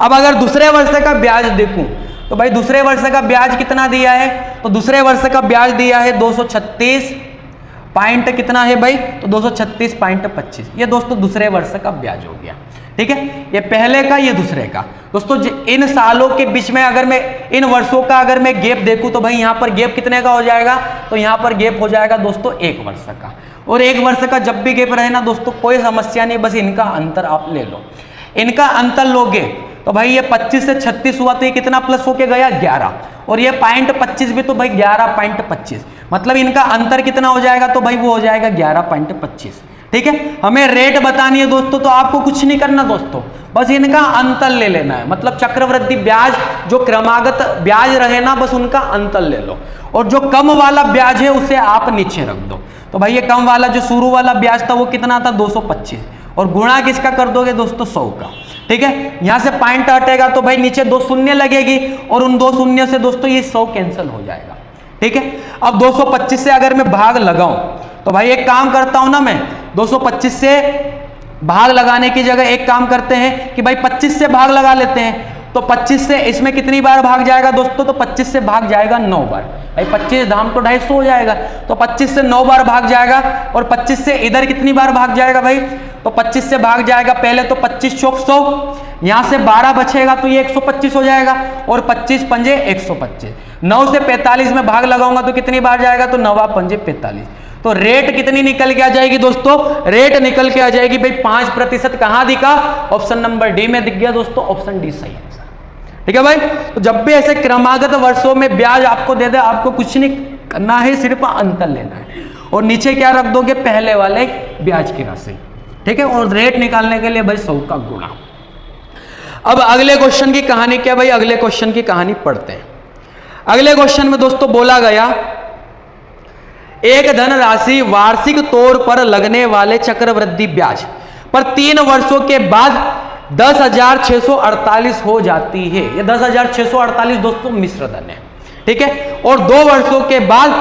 अब अगर दूसरे वर्ष का ब्याज देखूं तो भाई दूसरे वर्ष का ब्याज कितना दिया है, तो दूसरे वर्ष का ब्याज दिया है 236 पॉइंट कितना है भाई, तो 236.25। ये दोस्तों दूसरे वर्ष का ब्याज हो गया। ठीक है, ये पहले का ये दूसरे का। दोस्तों इन सालों के बीच में अगर मैं इन वर्षों का अगर मैं गैप देखूं तो भाई यहां पर गैप कितने का हो जाएगा, तो यहां पर गैप हो जाएगा दोस्तों 1 वर्ष का। और 1 वर्ष का जब भी गैप रहे ना दोस्तों कोई समस्या नहीं, बस इनका अंतर आप ले लो। इनका अंतर लोगे तो भाई ये 25 से 36 हुआ तो ये कितना प्लस होके गया 11, और ये 0.25 भी तो भाई 11.25। मतलब इनका अंतर कितना हो जाएगा, तो भाई वो हो जाएगा 11.25। ठीक है, हमें रेट बतानी है दोस्तों, तो आपको कुछ नहीं करना दोस्तों, बस इनका अंतर ले लेना है। मतलब चक्रवृद्धि ब्याज जो क्रमागत ब्याज रहे ना बस उनका अंतर ले लो, और जो कम वाला ब्याज है उसे आप नीचे रख दो। तो भाई ये कम वाला जो शुरू वाला ब्याज था वो कितना था 225, और गुणा किसका कर दोगे दोस्तों 100 का। ठीक है, यहां से पॉइंट हटेगा तो भाई नीचे 2 शून्य लगेगी, और उन 2 शून्य से दोस्तों ये 100 कैंसिल हो जाएगा। ठीक है, अब 225 से अगर मैं भाग लगाऊं तो भाई एक काम करता हूं ना, मैं 225 से भाग लगाने की जगह एक काम करते हैं कि भाई 25 से भाग लगा लेते हैं। तो 25 से इसमें कितनी बार भाग जाएगा दोस्तों, तो 25 से भाग जाएगा 9 बार। भाई 25 धाम तो 250 हो जाएगा, तो 25 से 9 बार भाग जाएगा। और 25 से इधर कितनी बार भाग जाएगा भाई, तो 25 से भाग जाएगा पहले तो 25 चौक 100, यहां से 12 बचेगा तो ये 125 हो जाएगा, और 25 पंजे 125। 9 से 45 में भाग लगाऊंगा तो कितनी बार जाएगा, तो 9 पंजे 45। तो रेट कितनी निकल के आ जाएगी दोस्तों, रेट निकल के आ जाएगी भाई 5%। कहां दिखा, ऑप्शन नंबर डी में दिख गया दोस्तों, ऑप्शन डी सही है। ठीक है भाई, तो जब भी ऐसे क्रमागत वर्षों में ब्याज आपको दे दे, आपको कुछ नहीं करना है, सिर्फ अंतर लेना है, और नीचे क्या रख दोगे पहले वाले ब्याज की राशि। ठीक है, और रेट निकालने के लिए भाई 100 का गुणा। अब अगले क्वेश्चन की कहानी क्या भाई, अगले क्वेश्चन की कहानी पढ़ते हैं। अगले क्वेश्चन में दोस्तों बोला गया एक धन राशि वार्षिक तौर पर लगने वाले चक्रवृद्धि ब्याज पर 3 वर्षों के बाद 10,648 हो जाती है। ये 10,648 दोस्तों मिश्र धन है। ठीक है, और 2 वर्षों के बाद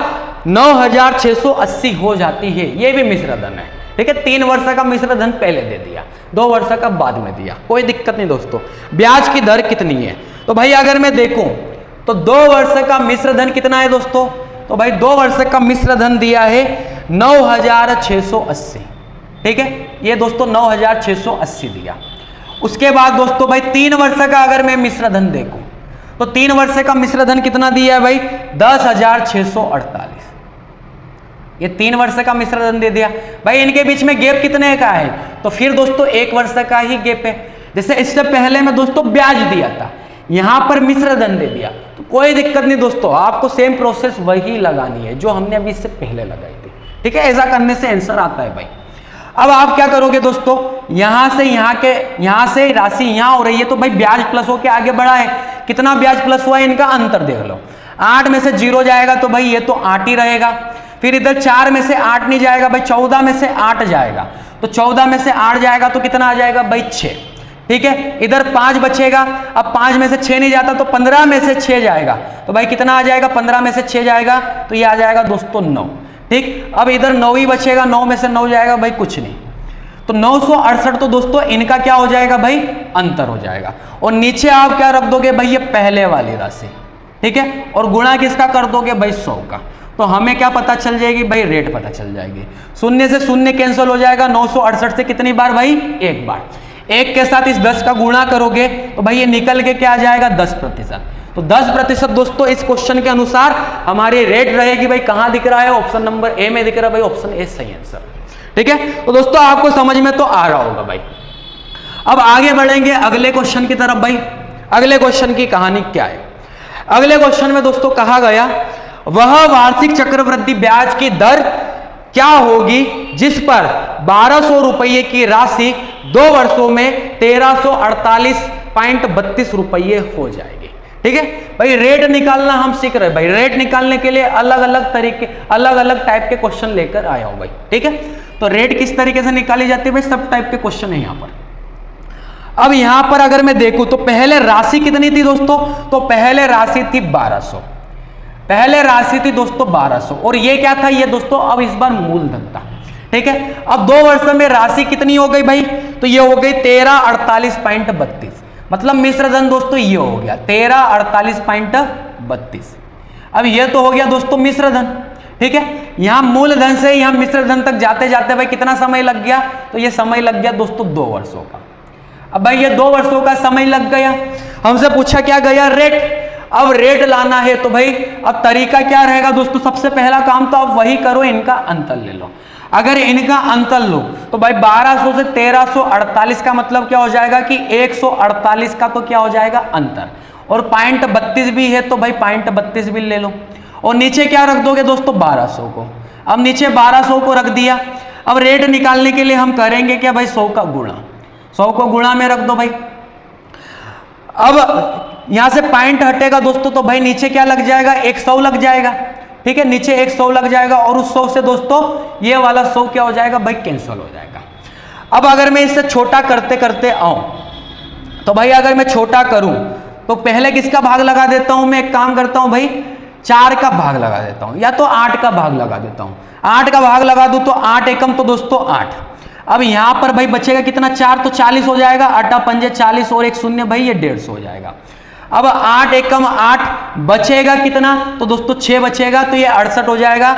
9,680 हो जाती है, ये भी मिश्र धन है। ठीक है, 3 वर्ष का मिश्र धन पहले दे दिया, 2 वर्ष का बाद में दिया, कोई दिक्कत नहीं दोस्तों। ब्याज की दर कितनी है, तो भाई अगर मैं देखूं तो 2 वर्ष का मिश्र धन कितना है दोस्तों, तो भाई 2 वर्ष का मिश्र धन दिया है 9,680। ठीक है, ये दोस्तों 9,680 दिया। उसके बाद दोस्तों भाई 3 वर्ष का अगर मैं मिश्र धन देखूं तो 3 वर्ष का मिश्र धन कितना दिया है भाई 10,648। ये 3 वर्ष का मिश्र धन दे दिया। भाई इनके बीच में गैप कितने का है, तो फिर दोस्तों 1 वर्ष का ही गैप है। जैसे इससे पहले में दोस्तों ब्याज दिया था, यहां पर मिश्र धन दे दिया, तो कोई दिक्कत नहीं दोस्तों, आपको सेम प्रोसेस वही लगानी है जो हमने अभी इससे पहले लगाई थी। ठीक है, ऐसा करने से आंसर आता है भाई। अब आप क्या करोगे दोस्तों, यहां से राशि यहां हो रही है, तो भाई ब्याज प्लस होके आगे बढ़ा है। कितना ब्याज प्लस हुआ है, इनका अंतर देख लो। 8 में से 0 जाएगा तो भाई ये तो 8 ही रहेगा। फिर इधर 4 में से 8 नहीं जाएगा भाई, 14 में से 8 जाएगा, तो 14 में से 8 जाएगा तो कितना आ जाएगा भाई 6। ठीक है, इधर 5 बचेगा, अब 5 में से 6 नहीं जाता तो 15 में से 6 जाएगा, तो भाई कितना आ जाएगा, 15 में से 6 जाएगा तो ये आ जाएगा दोस्तों 9। ठीक, अब इधर 9 ही बचेगा, 9 में से 9 जाएगा भाई कुछ नहीं, तो 968 तो दोस्तों इनका क्या हो जाएगा भाई अंतर हो जाएगा। और नीचे आप क्या रख दोगे भाई, ये पहले वाली राशि। ठीक है, और गुणा किसका कर दोगे भाई 100 का, तो हमें क्या पता चल जाएगी भाई, रेट पता चल जाएगी। 0 से 0 कैंसिल हो जाएगा, 968 से कितनी बार भाई 1 बार। 1 के साथ इस 10 का गुणा करोगे तो भाई ये निकल के क्या आ जाएगा 10%। तो 10% दोस्तों इस क्वेश्चन के अनुसार हमारी रेट रहेगी। भाई कहां दिख रहा है, ऑप्शन नंबर ए में दिख रहा है भाई, ऑप्शन ए सही आंसर। ठीक है, तो दोस्तों आपको समझ में तो आ रहा होगा भाई। अब आगे बढ़ेंगे अगले क्वेश्चन की तरफ। भाई अगले क्वेश्चन की कहानी क्या है, अगले क्वेश्चन में दोस्तों कहा गया वह वार्षिक चक्रवृद्धि ब्याज की दर क्या होगी जिस पर 1200 रुपये की राशि 2 वर्षों में 1348.32 रुपये हो जाएगी। ठीक है भाई, रेट निकालना हम सीख रहे हैं भाई। रेट निकालने के लिए अलग अलग तरीके, अलग अलग टाइप के क्वेश्चन लेकर आया हूं भाई। ठीक है, तो रेट किस तरीके से निकाली जाती है भाई, सब टाइप के क्वेश्चन है यहां पर। अब यहां पर अगर मैं देखूं तो पहले राशि कितनी थी दोस्तों, तो पहले राशि थी 1200, पहले राशि थी दोस्तों 1200, और ये क्या था, ये दोस्तों अब इस बार मूलधन था। ठीक है, अब 2 वर्ष में राशि कितनी हो गई भाई, तो ये हो गई 1348.32, मतलब मिश्र धन दोस्तों ये हो गया 1348.32। अब ये तो हो गया दोस्तों मिश्र धन। ठीक है, यहां मूलधन से यहां मिश्र धन तक जाते जाते भाई कितना समय लग गया, तो ये समय लग गया दोस्तों 2 वर्षों का। अब भाई ये 2 वर्षों का समय लग गया, हमसे पूछा क्या गया, रेट। अब रेट लाना है तो भाई अब तरीका क्या रहेगा दोस्तों, सबसे पहला काम तो आप वही करो, इनका अंतर ले लो। अगर इनका अंतर लो तो भाई 1200 से 1348 का मतलब क्या हो जाएगा कि 148 का तो क्या हो जाएगा अंतर, और 0.32 भी है तो भाई 0.32 भी ले लो, और नीचे क्या रख दोगे दोस्तों 1200 को। अब नीचे 1200 को रख दिया। अब रेट निकालने के लिए हम करेंगे क्या भाई, 100 का गुणा, 100 को गुणा में रख दो भाई। अब यहां से पॉइंट हटेगा दोस्तों तो भाई नीचे क्या लग जाएगा, 100 लग जाएगा। ठीक है, नीचे 100 लग जाएगा, और उस 100 से दोस्तों ये वाला 100 क्या हो जाएगा भाई, कैंसिल हो जाएगा। अब अगर मैं इससे छोटा करते करते आऊं तो भाई अगर मैं छोटा करूं तो पहले किसका भाग लगा देता हूं, मैं एक काम करता हूं भाई 4 का भाग लगा देता हूं, या तो 8 का भाग लगा देता हूं। 8 का भाग लगा दूं तो 8 एकम तो दोस्तों 8। अब यहां पर भाई बचेगा कितना, 4 तो 40 हो जाएगा, 8 पंजे 40 और 1 शून्य भाई ये 150 हो जाएगा। अब 8 एकम 8 बचेगा कितना, तो दोस्तों 6 बचेगा, तो ये 68 हो जाएगा।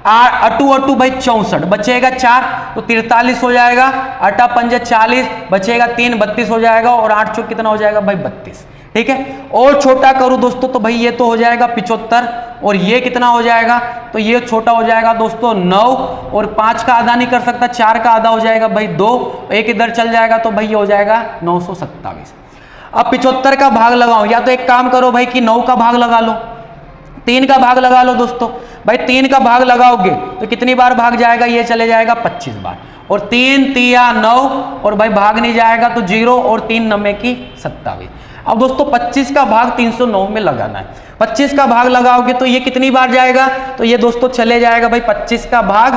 अटू अटू भाई 64 बचेगा 4 तो 43 हो जाएगा, 8 पंजे 40 बचेगा 3 32 हो जाएगा, और 8 चौक कितना हो जाएगा भाई 32। ठीक है, और छोटा करूं दोस्तों तो भाई ये तो हो जाएगा 75, और ये कितना हो जाएगा, तो ये छोटा हो जाएगा दोस्तों 9, और 5 का आधा नहीं कर सकता, 4 का आधा हो जाएगा भाई 2, एक इधर चल जाएगा तो भाई ये हो जाएगा 927। अब 75 का भाग लगाओ, या तो एक काम करो भाई कि 9 का भाग लगा लो, 3 का भाग लगा लो दोस्तों। भाई 3 का भाग लगाओगे तो कितनी बार भाग जाएगा, ये चले जाएगा 25 बार, और 3 तिया 9, और भाई भाग नहीं जाएगा तो 0, और 3 9 की 27। अब दोस्तों 25 का भाग 309 में लगाना है। 25 का भाग लगाओगे तो ये कितनी बार जाएगा, तो ये दोस्तों चले जाएगा भाई 25 का भाग,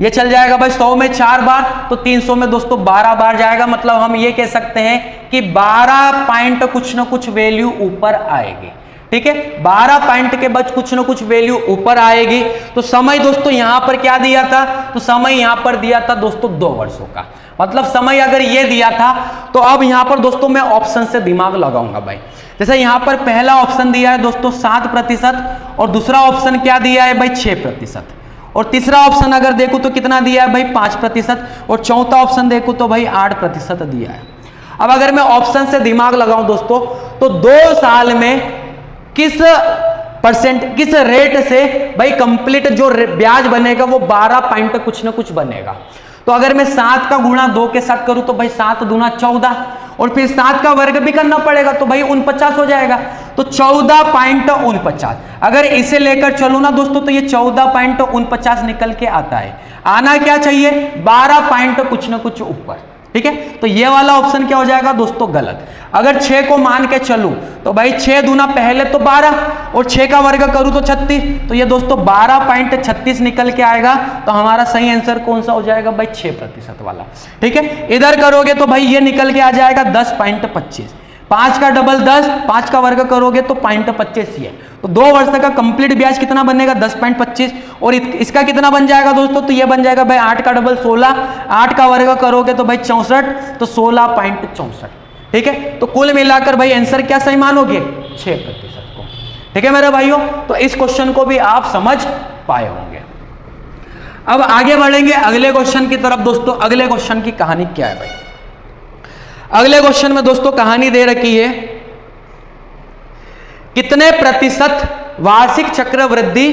ये चल जाएगा भाई 100 में 4 बार, तो 300 में दोस्तों 12 बार जाएगा। मतलब हम ये कह सकते हैं कि 12 पॉइंट कुछ ना कुछ वैल्यू ऊपर आएगी। ठीक है, 12 पॉइंट के बाद कुछ ना कुछ वैल्यू ऊपर आएगी। तो समय दोस्तों यहां पर क्या दिया था, तो समय यहां पर दिया था दोस्तों 2 वर्षों का। मतलब समय अगर ये दिया था तो अब यहां पर दोस्तों मैं ऑप्शन से दिमाग लगाऊंगा भाई। जैसे यहां पर पहला ऑप्शन दिया है दोस्तों 7%, और दूसरा ऑप्शन क्या दिया है भाई 6%, और तीसरा ऑप्शन अगर देखूं तो कितना दिया है भाई 5%, और चौथा ऑप्शन देखूं तो भाई 8% दिया है। अब अगर मैं ऑप्शन से दिमाग लगाऊं दोस्तों तो 2 साल में किस रेट से भाई कंप्लीट जो ब्याज बनेगा वो 12 पॉइंट कुछ ना कुछ बनेगा। तो अगर मैं 7 का गुणा 2 के साथ करूं तो भाई 7 दूना 14, और फिर 7 का वर्ग भी करना पड़ेगा तो भाई 49 हो जाएगा। तो 14.49 अगर इसे लेकर चलो ना दोस्तों तो ये 14.49 निकल के आता है। आना क्या चाहिए 12 पॉइंट कुछ ना कुछ ऊपर। ठीक है, तो ये वाला ऑप्शन क्या हो जाएगा दोस्तों गलत। अगर 6 को मान के चलूं तो भाई 6 दूना पहले तो 12, और 6 का वर्ग करूं तो 36, तो ये दोस्तों 12.36 निकल के आएगा। तो हमारा सही आंसर कौन सा हो जाएगा भाई 6% वाला। ठीक है, इधर करोगे तो भाई ये निकल के आ जाएगा 10.25, 5 का डबल 10, 5 का वर्ग करोगे तो 0.25 ही है। तो 2 वर्ष का कंप्लीट ब्याज कितना बनेगा 10.25, और इसका कितना बन जाएगा दोस्तों, तो ये बन जाएगा भाई 8 का डबल 16, 8 का वर्ग करोगे तो भाई 64, तो 16.64। ठीक है, तो कुल मिलाकर भाई आंसर क्या सही मानोगे 6% को। ठीक है मेरे भाइयों, तो इस क्वेश्चन को भी आप समझ पाए होंगे। अब आगे बढ़ेंगे अगले क्वेश्चन की तरफ दोस्तों। अगले क्वेश्चन की कहानी क्या है भाई, अगले क्वेश्चन में दोस्तों कहानी दे रखी है, कितने प्रतिशत वार्षिक चक्रवृद्धि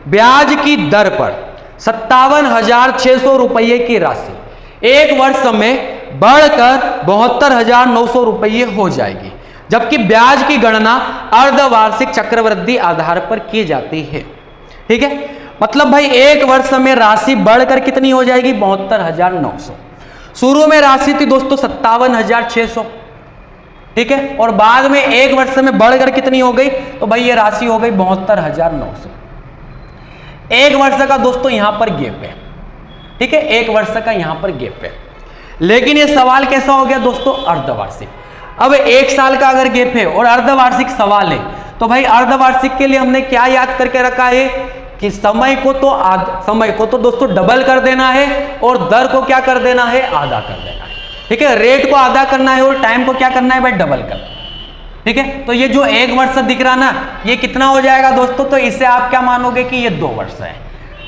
ब्याज की दर पर 57,600 रुपये की राशि एक वर्ष में बढ़कर 72,900 रुपये हो जाएगी, जबकि ब्याज की गणना अर्धवार्षिक चक्रवृद्धि आधार पर की जाती है। ठीक है, मतलब भाई एक वर्ष में राशि बढ़कर कितनी हो जाएगी? 72,900। शुरू में राशि थी दोस्तों 57,600, ठीक है, और बाद में एक वर्ष में बढ़कर कितनी हो गई? तो भाई ये राशि हो गई 72,900। एक वर्ष का दोस्तों यहां पर गैप है, ठीक है, एक वर्ष का यहां पर गैप है। लेकिन ये सवाल कैसा हो गया दोस्तों? अर्धवार्षिक। अब एक साल का अगर गैप है और अर्धवार्षिक सवाल है, तो भाई अर्धवार्षिक के लिए हमने क्या याद करके रखा है कि समय को तो दोस्तों डबल कर देना है और दर को क्या कर देना है? आधा कर देना है। ठीक है, रेट को आधा करना है और टाइम को क्या करना है भाई? डबल करना है। ठीक है, तो ये जो एक वर्ष दिख रहा ना, ये कितना हो जाएगा दोस्तों? तो इससे आप क्या मानोगे कि ये 2 वर्ष है।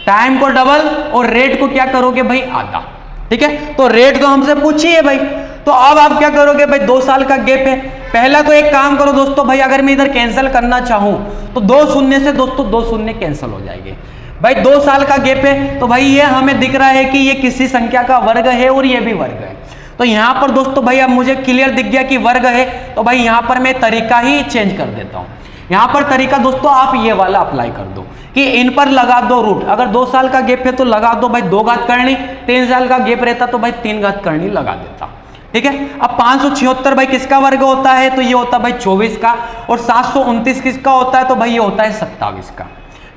टाइम को डबल और रेट को क्या करोगे भाई? आधा। ठीक है, तो रेट तो हमसे पूछिए भाई, तो अब आप क्या करोगे भाई? 2 साल का गैप है। पहला तो एक काम करो दोस्तों भाई, अगर मैं इधर कैंसिल करना चाहूं तो 2 शून्य से दोस्तों 2 शून्य कैंसिल हो जाएंगे। भाई 2 साल का गैप है, तो भाई ये हमें दिख रहा है कि ये किसी संख्या का वर्ग है और ये भी वर्ग है। तो यहां पर दोस्तों भाई अब मुझे क्लियर दिख गया कि वर्ग है, तो भाई यहां पर मैं तरीका ही चेंज कर देता हूं। यहां पर तरीका दोस्तों आप ये वाला अप्लाई कर दो कि इन पर लगा दो रूट। अगर 2 साल का गैप है तो लगा दो भाई 2 घात करनी, 3 साल का गैप रहता तो भाई 3 घात करनी लगा देता। ठीक है, अब 576 भाई किसका वर्ग होता है? तो ये होता है भाई 24 का, और 729 किसका होता है? तो भाई ये होता है 27 का।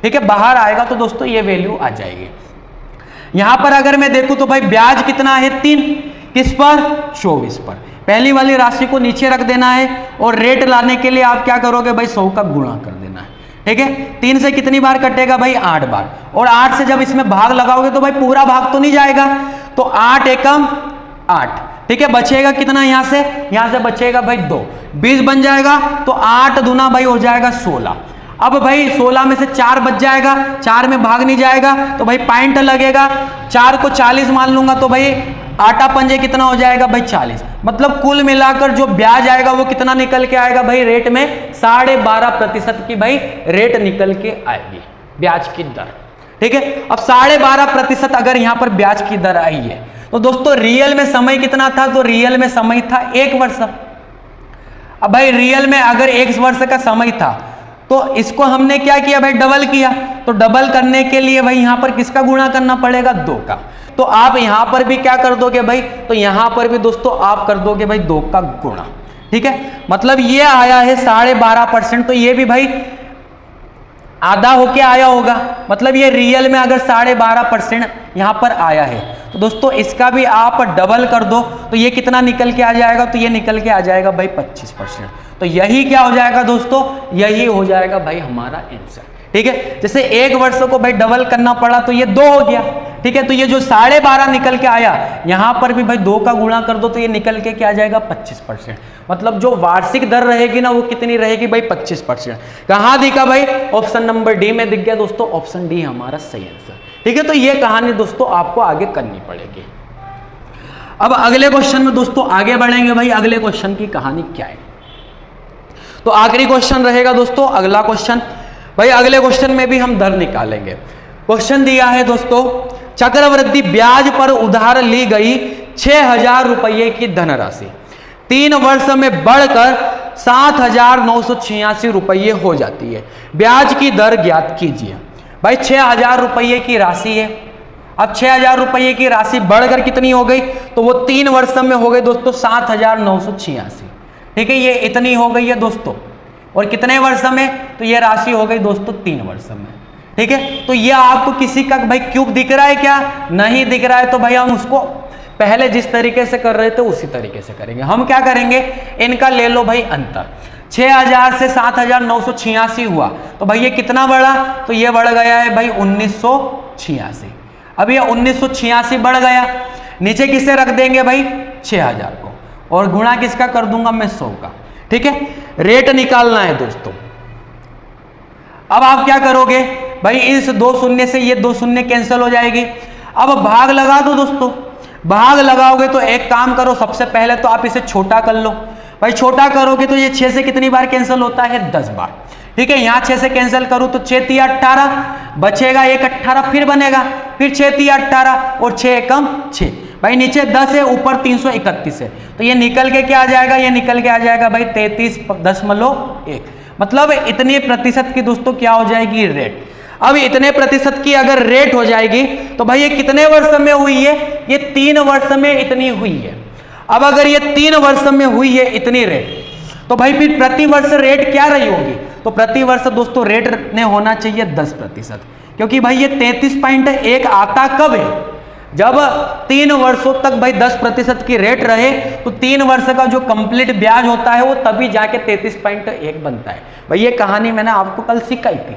ठीक है, बाहर आएगा तो दोस्तों ये वैल्यू आ जाएगी। यहां पर अगर मैं देखूं तो भाई ब्याज कितना है? 3, किस पर? 24 पर। पहली वाली राशि को नीचे रख देना है और रेट लाने के लिए आप क्या करोगे भाई? 100 का गुणा कर देना है। ठीक है, 3 से कितनी बार कटेगा भाई? 8 बार, और 8 से जब इसमें भाग लगाओगे तो भाई पूरा भाग तो नहीं जाएगा, तो 8 एकम 8। ठीक है, बचेगा कितना? यहां से बचेगा भाई 2, 20 बन जाएगा, तो 8 दूना भाई हो जाएगा 16। अब भाई 16 में से 4 बच जाएगा, 4 में भाग नहीं जाएगा तो भाई पॉइंट लगेगा। 4 को 40 मान लूंगा तो भाई आटा पंजे कितना हो जाएगा भाई? 40। मतलब कुल मिलाकर जो ब्याज आएगा वो कितना निकल के आएगा भाई? रेट में 12.5% की भाई रेट निकल के आएगी, ब्याज की दर। ठीक है, अब 12.5% अगर यहां पर ब्याज की दर आई है तो दोस्तों रियल में समय कितना था? तो रियल में समय था 1 वर्ष। अब भाई रियल में अगर 1 वर्ष का समय था तो इसको हमने क्या किया भाई? डबल किया। तो डबल करने के लिए भाई यहां पर किसका गुणा करना पड़ेगा? 2 का। तो आप यहां पर भी क्या कर दोगे भाई? तो यहां पर भी दोस्तों आप कर दोगे भाई 2 का गुणा। ठीक है, मतलब ये आया है 12.5%, तो ये भी भाई आधा होके आया होगा। मतलब ये रियल में अगर 12.5% यहां पर आया है तो दोस्तों इसका भी आप डबल कर दो तो ये कितना निकल के आ जाएगा? तो ये निकल के आ जाएगा भाई 25%। तो यही क्या हो जाएगा दोस्तों? यही हो जाएगा भाई हमारा आंसर। ठीक है, जैसे 1 वर्ष को भाई डबल करना पड़ा तो ये 2 हो गया। ठीक है, तो ये जो 12.5 निकल के आया, यहां पर भी भाई 2 का गुणा कर दो तो ये निकल के क्या आ जाएगा? 25%। मतलब जो वार्षिक दर रहेगी ना वो कितनी रहेगी भाई? 25%। कहां दिखा भाई? ऑप्शन नंबर डी में दिख गया दोस्तों, ऑप्शन डी हमारा सही आंसर। ठीक है, तो ये कहानी दोस्तों आपको आगे करनी पड़ेगी। अब अगले क्वेश्चन में दोस्तों आगे बढ़ेंगे भाई। अगले क्वेश्चन की कहानी क्या है? तो आखिरी क्वेश्चन रहेगा दोस्तों अगला क्वेश्चन। भाई अगले क्वेश्चन में भी हम दर निकालेंगे। क्वेश्चन दिया है दोस्तों, चक्रवृद्धि ब्याज पर उधार ली गई 6,000 रुपये की धनराशि 3 वर्ष में बढ़कर 7,986 रुपये हो जाती है। ब्याज की दर ज्ञात कीजिए। भाई 6,000 रुपये की राशि है। अब 6,000 रुपये की राशि बढ़कर कितनी हो गई? तो वो 3 वर्ष में हो गई दोस्तों 7,986। ठीक है, ये इतनी हो गई है दोस्तों। और कितने वर्ष में? तो ये राशि हो गई दोस्तों 3 वर्ष में। ठीक है, तो ये आपको किसी का भाई क्यूब दिख रहा है क्या? नहीं दिख रहा है, तो भाई हम उसको पहले जिस तरीके से कर रहे थे उसी तरीके से करेंगे। हम क्या करेंगे? इनका ले लो भाई अंतर। 6,000 से 7,986 हुआ तो भाई ये कितना बढ़ा? तो ये बढ़ गया है भाई 1986। अब ये 1986 बढ़ गया, नीचे किसे रख देंगे भाई? 6,000 को, और गुणा किसका कर दूंगा मैं? 100 का। ठीक है, रेट निकालना है दोस्तों। अब आप क्या करोगे भाई? इस 2 शून्य से ये 2 शून्य कैंसिल हो जाएगी। अब भाग लगा दो दोस्तों। भाग लगाओगे तो एक काम करो, सबसे पहले तो आप इसे छोटा कर लो भाई। छोटा करोगे तो ये 6 से कितनी बार कैंसिल होता है? 10 बार। ठीक है, यहाँ 6 से कैंसिल करूँ तो 6 3 18 बचेगा, एक 18 फिर बनेगा, फिर 6 3 18 और 6 एकम 6 भाई। नीचे 10 है, ऊपर 331 है, तो ये निकल के क्या आ जाएगा? ये निकल के आ जाएगा भाई 33.1। मतलब इतने प्रतिशत की दोस्तों क्या हो जाएगी? रेट। अब इतने प्रतिशत की अगर रेट हो जाएगी तो भाई ये कितने वर्ष में हुई है? ये 3 वर्ष में इतनी हुई है। अब अगर ये 3 वर्ष में हुई है इतनी रेट, तो भाई फिर प्रति वर्ष रेट क्या रही होगी? तो प्रति वर्ष दोस्तों रेट ने होना चाहिए 10%, क्योंकि भाई ये 33.1 आता कब है? जब 3 वर्षों तक भाई 10% की रेट रहे, तो 3 वर्ष का जो कंप्लीट ब्याज होता है वो तभी जाके 33.1 बनता है भाई। ये कहानी मैंने आपको कल सिखाई थी।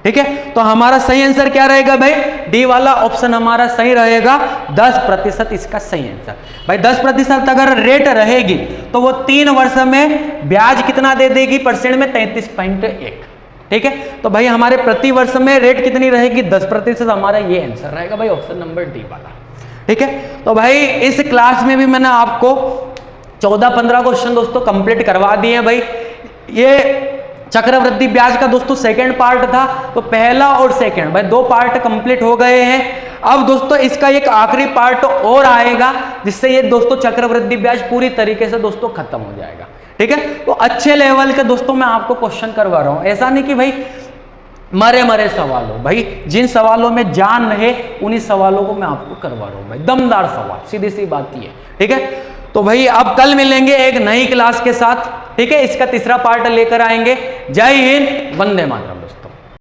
ठीक है, तो हमारा सही आंसर क्या रहेगा भाई? डी वाला ऑप्शन हमारा सही रहेगा, 10% इसका सही आंसर भाई। 10% अगर रेट रहेगी तो वो 3 वर्ष में ब्याज कितना दे देगी परसेंट में? 33.1। ठीक है, तो भाई हमारे प्रति वर्ष में रेट कितनी रहेगी? 10%। हमारा ये आंसर रहेगा भाई, ऑप्शन नंबर डी वाला। ठीक है, तो भाई इस क्लास में भी मैंने आपको 14-15 क्वेश्चन दोस्तों कंप्लीट करवा दिए हैं भाई। ये चक्रवृद्धि ब्याज का दोस्तों सेकंड पार्ट था, तो पहला और सेकंड भाई 2 पार्ट कंप्लीट हो गए हैं। अब दोस्तों इसका एक आखिरी पार्ट और आएगा, जिससे ये दोस्तों चक्रवृद्धि ब्याज पूरी तरीके से दोस्तों खत्म हो जाएगा। ठीक है, तो अच्छे लेवल के दोस्तों मैं आपको क्वेश्चन करवा रहा हूं, ऐसा नहीं कि भाई मरे सवाल हो भाई। जिन सवालों में जान रहे उन्हीं सवालों को मैं आपको करवा रहा हूं भाई, दमदार सवाल, सीधी सी बात ही है। ठीक है, तो भाई अब कल मिलेंगे एक नई क्लास के साथ। ठीक है, इसका तीसरा पार्ट लेकर आएंगे। जय हिंद, वंदे मातरम दोस्तों।